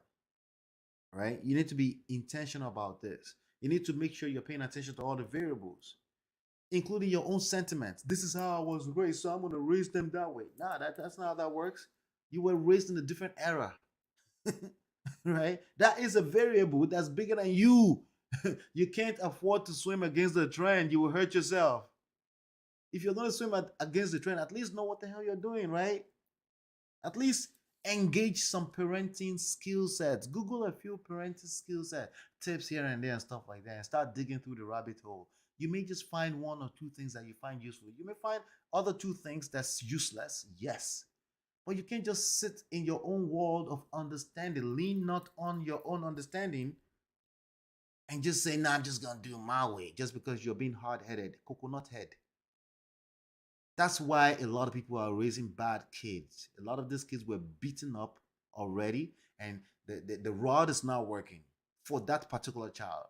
right? You need to be intentional about this. You need to make sure you're paying attention to all the variables, including your own sentiments. This is how I was raised, so I'm going to raise them that way. Nah, that's not how that works. You were raised in a different era, right? That is a variable that's bigger than you. You can't afford to swim against the trend. You will hurt yourself. If you're going to swim against the trend, at least know what the hell you're doing, right? At least engage some parenting skill sets. Google a few parenting skill set tips here and there and stuff like that, and start digging through the rabbit hole. You may just find one or two things that you find useful. You may find other two things that's useless, yes. But you can't just sit in your own world of understanding, lean not on your own understanding, and just say, nah, I'm just gonna do it my way, just because you're being hard-headed, coconut head. That's why a lot of people are raising bad kids. A lot of these kids were beaten up already, and the rod is not working for that particular child.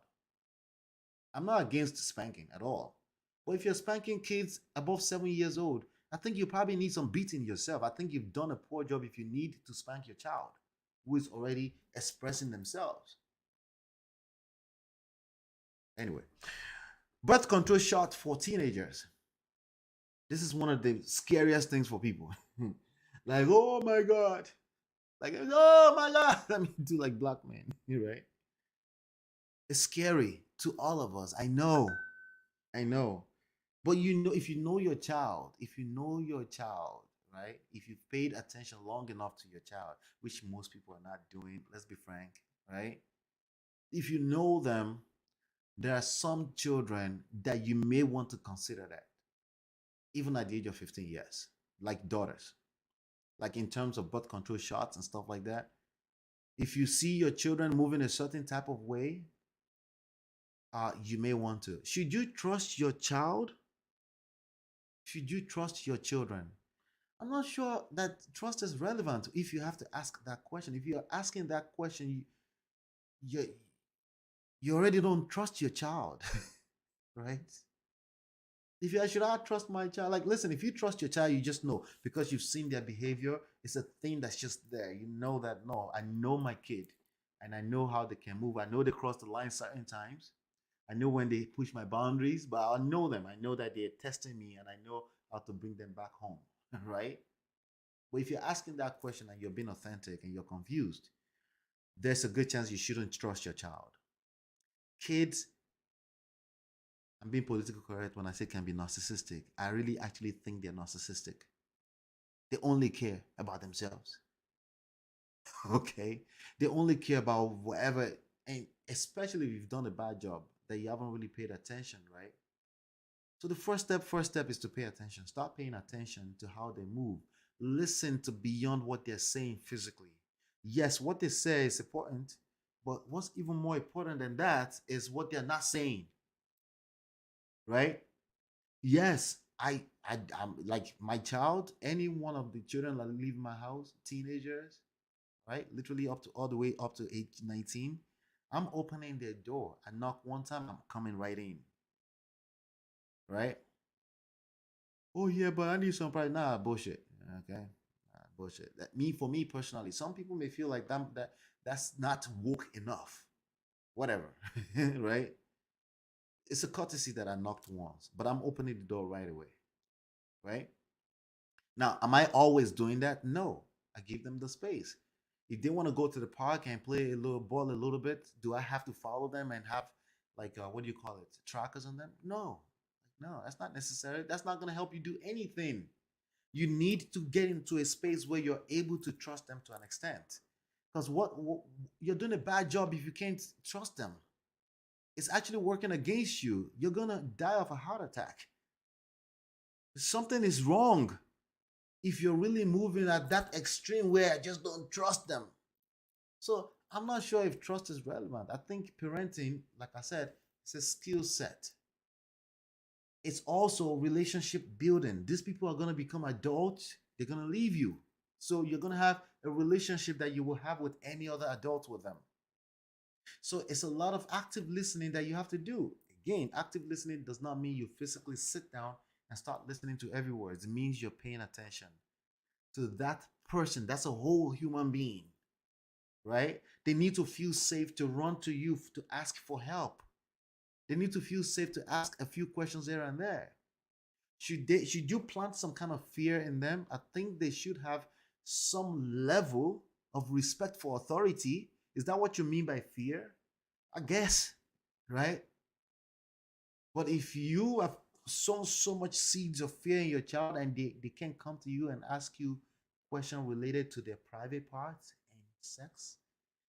I'm not against spanking at all. But if you're spanking kids above 7 years old, I think you probably need some beating yourself. I think you've done a poor job if you need to spank your child who is already expressing themselves. Anyway, birth control shot for teenagers. This is one of the scariest things for people. Like, oh my God. Like, oh my God. Let me do like black man, right? It's scary to all of us. I know. I know. But if you know your child, right? If you've paid attention long enough to your child, which most people are not doing, let's be frank, right? If you know them, there are some children that you may want to consider that, even at the age of 15 years, like daughters, like in terms of birth control shots and stuff like that. If you see your children moving a certain type of way, you may want to. Should you trust your child? Should you trust your children? I'm not sure that trust is relevant if you have to ask that question. If you're asking that question, you, you already don't trust your child, right? If you should I trust my child? Like, listen, if you trust your child, you just know because you've seen their behavior. It's a thing that's just there. You know that no, I know my kid, and I know how they can move. I know they cross the line certain times. I know when they push my boundaries, but I know them. I know that they're testing me, and I know how to bring them back home, right? But if you're asking that question and you're being authentic and you're confused, there's a good chance you shouldn't trust your child. Kids, I'm being politically correct when I say can be narcissistic. I really actually think they're narcissistic. They only care about themselves. Okay? They only care about whatever, and especially if you've done a bad job that you haven't really paid attention, right? So the first step is to pay attention. Start paying attention to how they move. Listen to beyond what they're saying physically. Yes, what they say is important, but what's even more important than that is what they're not saying, right? Yes, I'm like my child, any one of the children that leave my house, teenagers, right? Literally up to all the way up to age 19. I'm opening their door. I knock one time, I'm coming right in, right? Oh yeah, but I need some price. Nah, bullshit. Okay. Bullshit. That me for me personally, some people may feel like that's not woke enough. Whatever. Right? It's a courtesy that I knocked once, but I'm opening the door right away. Right? Now, am I always doing that? No. I give them the space. If they want to go to the park and play a little ball a little bit, do I have to follow them and have like what do you call it? Trackers on them? No. No, that's not necessary. That's not gonna help you do anything. You need to get into a space where you're able to trust them to an extent. Because what you're doing a bad job if you can't trust them. It's actually working against you. You're gonna die of a heart attack. Something is wrong if you're really moving at that extreme where I just don't trust them. So I'm not sure if trust is relevant. I think parenting, like I said, it's a skill set. It's also relationship building. These people are going to become adults, they're going to leave you. So you're going to have a relationship that you will have with any other adult with them. So it's a lot of active listening that you have to do. Again, active listening does not mean you physically sit down and start listening to every word. It means you're paying attention to that person. That's a whole human being, right? They need to feel safe to run to you to ask for help. They need to feel safe to ask a few questions here and there. Should you plant some kind of fear in them? I think they should have some level of respect for authority. Is that what you mean by fear? I guess, right? But if you have sown so much seeds of fear in your child and they can't come to you and ask you questions related to their private parts and sex,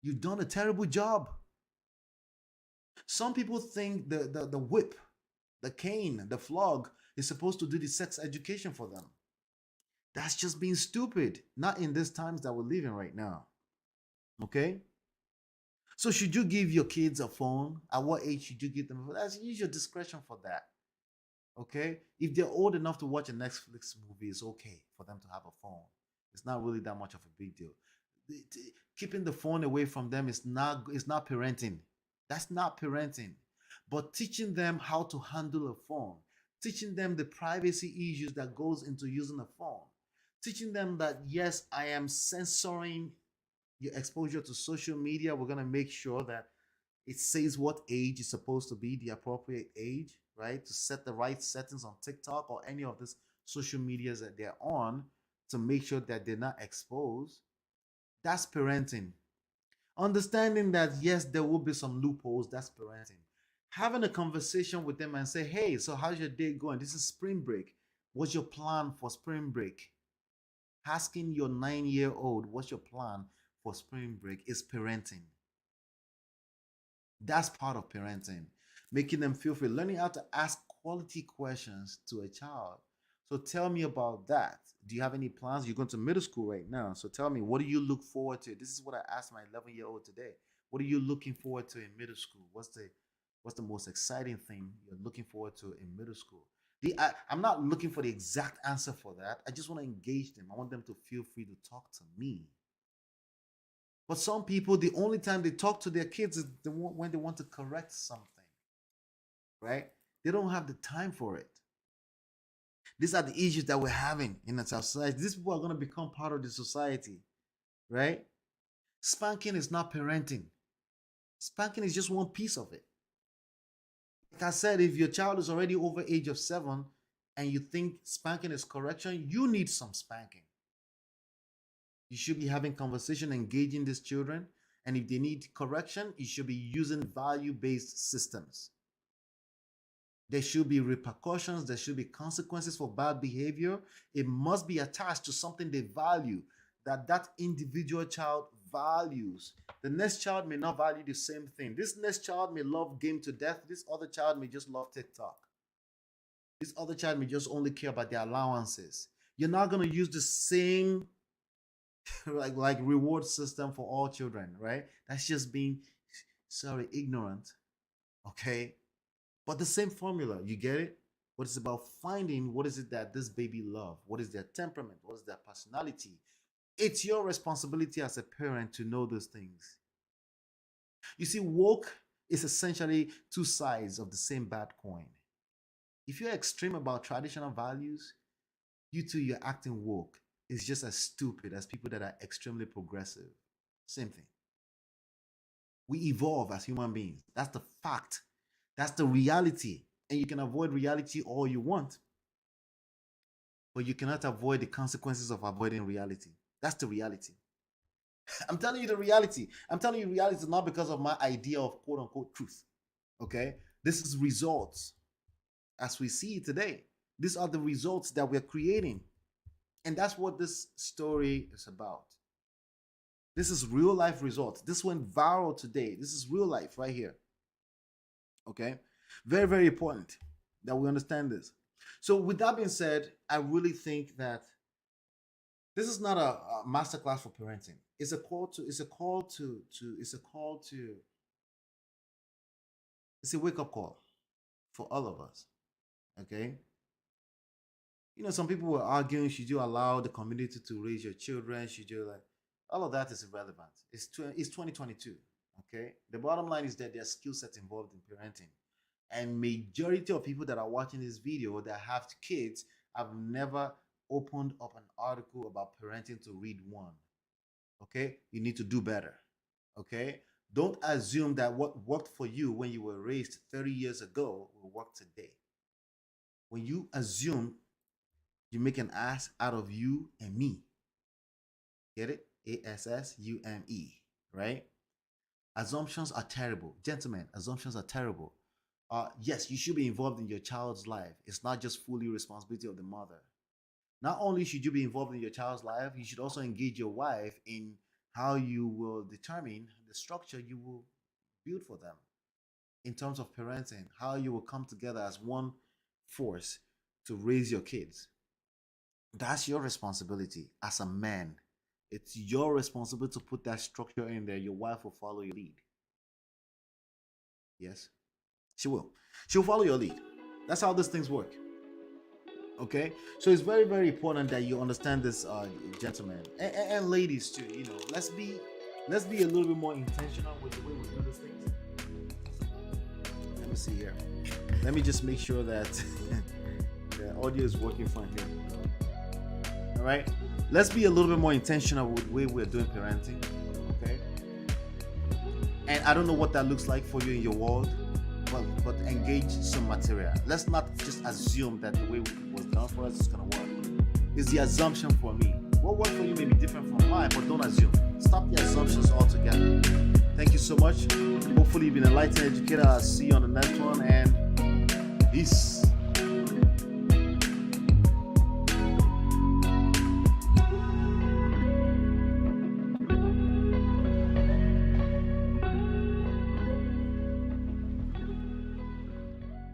you've done a terrible job. Some people think the whip, the cane, the flog is supposed to do the sex education for them. That's just being stupid. Not in these times that we're living right now. Okay? So should you give your kids a phone? At what age should you give them a phone? That's use your discretion for that. Okay? If they're old enough to watch a Netflix movie, it's okay for them to have a phone. It's not really that much of a big deal. Keeping the phone away from them is not parenting. That's not parenting. But teaching them how to handle a phone, teaching them the privacy issues that goes into using a phone, teaching them that yes, I am censoring your exposure to social media. We're gonna make sure that it says what age is supposed to be the appropriate age, right? To set the right settings on TikTok or any of these social medias that they're on to make sure that they're not exposed. That's parenting. Understanding that yes, there will be some loopholes, that's parenting. Having a conversation with them and say, hey, so how's your day going? This is spring break. What's your plan for spring break? Asking your 9-year-old what's your plan for spring break is parenting. That's part of parenting. Making them feel free, learning how to ask quality questions to a child So tell me about that. Do you have any plans? You're going to middle school right now. So tell me, what do you look forward to? This is what I asked my 11-year-old today. What are you looking forward to in middle school? What's the most exciting thing you're looking forward to in middle school? I'm not looking for the exact answer for that. I just want to engage them. I want them to feel free to talk to me. But some people, the only time they talk to their kids is when they want to correct something, right? They don't have the time for it. These are the issues that we're having in our society. These people are going to become part of the society, right? Spanking is not parenting. Spanking is just one piece of it. Like I said, if your child is already over age of 7 and you think spanking is correction, you need some spanking. You should be having conversation, engaging these children. And if they need correction, you should be using value-based systems. There should be repercussions. There should be consequences for bad behavior. It must be attached to something they value, that individual child values. The next child may not value the same thing. This next child may love game to death. This other child may just love TikTok. This other child may just only care about their allowances. You're not going to use the same like reward system for all children, right? That's just being ignorant. Okay? But the same formula, you get it? What it's about finding what is it that this baby love? What is their temperament? What is their personality? It's your responsibility as a parent to know those things. You see, woke is essentially two sides of the same bad coin. If you're extreme about traditional values, you're acting woke. It's just as stupid as people that are extremely progressive. Same thing. We evolve as human beings. That's the fact. That's the reality. And you can avoid reality all you want. But you cannot avoid the consequences of avoiding reality. That's the reality. I'm telling you the reality. I'm telling you reality not because of my idea of quote unquote truth. Okay? This is results as we see today. These are the results that we're creating. And that's what this story is about. This is real life results. This went viral today. This is real life right here. Okay? Very, very important that we understand this. So with that being said, I really think that this is not a masterclass for parenting. It's a wake-up call for all of us. Okay? Some people were arguing, should you allow the community to raise your children? Should you all of that is irrelevant. It's 2022. Okay. The bottom line is that there's skill sets involved in parenting. And majority of people that are watching this video that have kids have never opened up an article about parenting to read one. Okay. You need to do better. Okay. Don't assume that what worked for you when you were raised 30 years ago will work today. When you assume, you make an ass out of you and me. Get it? ASSUME, right? Assumptions are terrible. Gentlemen, assumptions are terrible. Yes, you should be involved in your child's life. It's not just fully responsibility of the mother. Not only should you be involved in your child's life, you should also engage your wife in how you will determine the structure you will build for them in terms of parenting, how you will come together as one force to raise your kids. That's your responsibility as a man. It's your responsibility to put that structure in there. Your wife will follow your lead. Yes, she will. She'll follow your lead. That's how these things work. Okay, so it's very, very important that you understand this, gentlemen and ladies too. Let's be a little bit more intentional with the way we do these things. Let me see here. Let me just make sure that the audio is working fine here. All right, let's be a little bit more intentional with the way we're doing parenting. Okay, and I don't know what that looks like for you in your world, but engage some material. Let's not just assume that the way it was done for us is gonna work. It's the assumption for me. What worked for you may be different from mine, but don't assume. Stop the assumptions altogether. Thank you so much. Hopefully you've been enlightened, educated. I'll see you on the next one, and peace.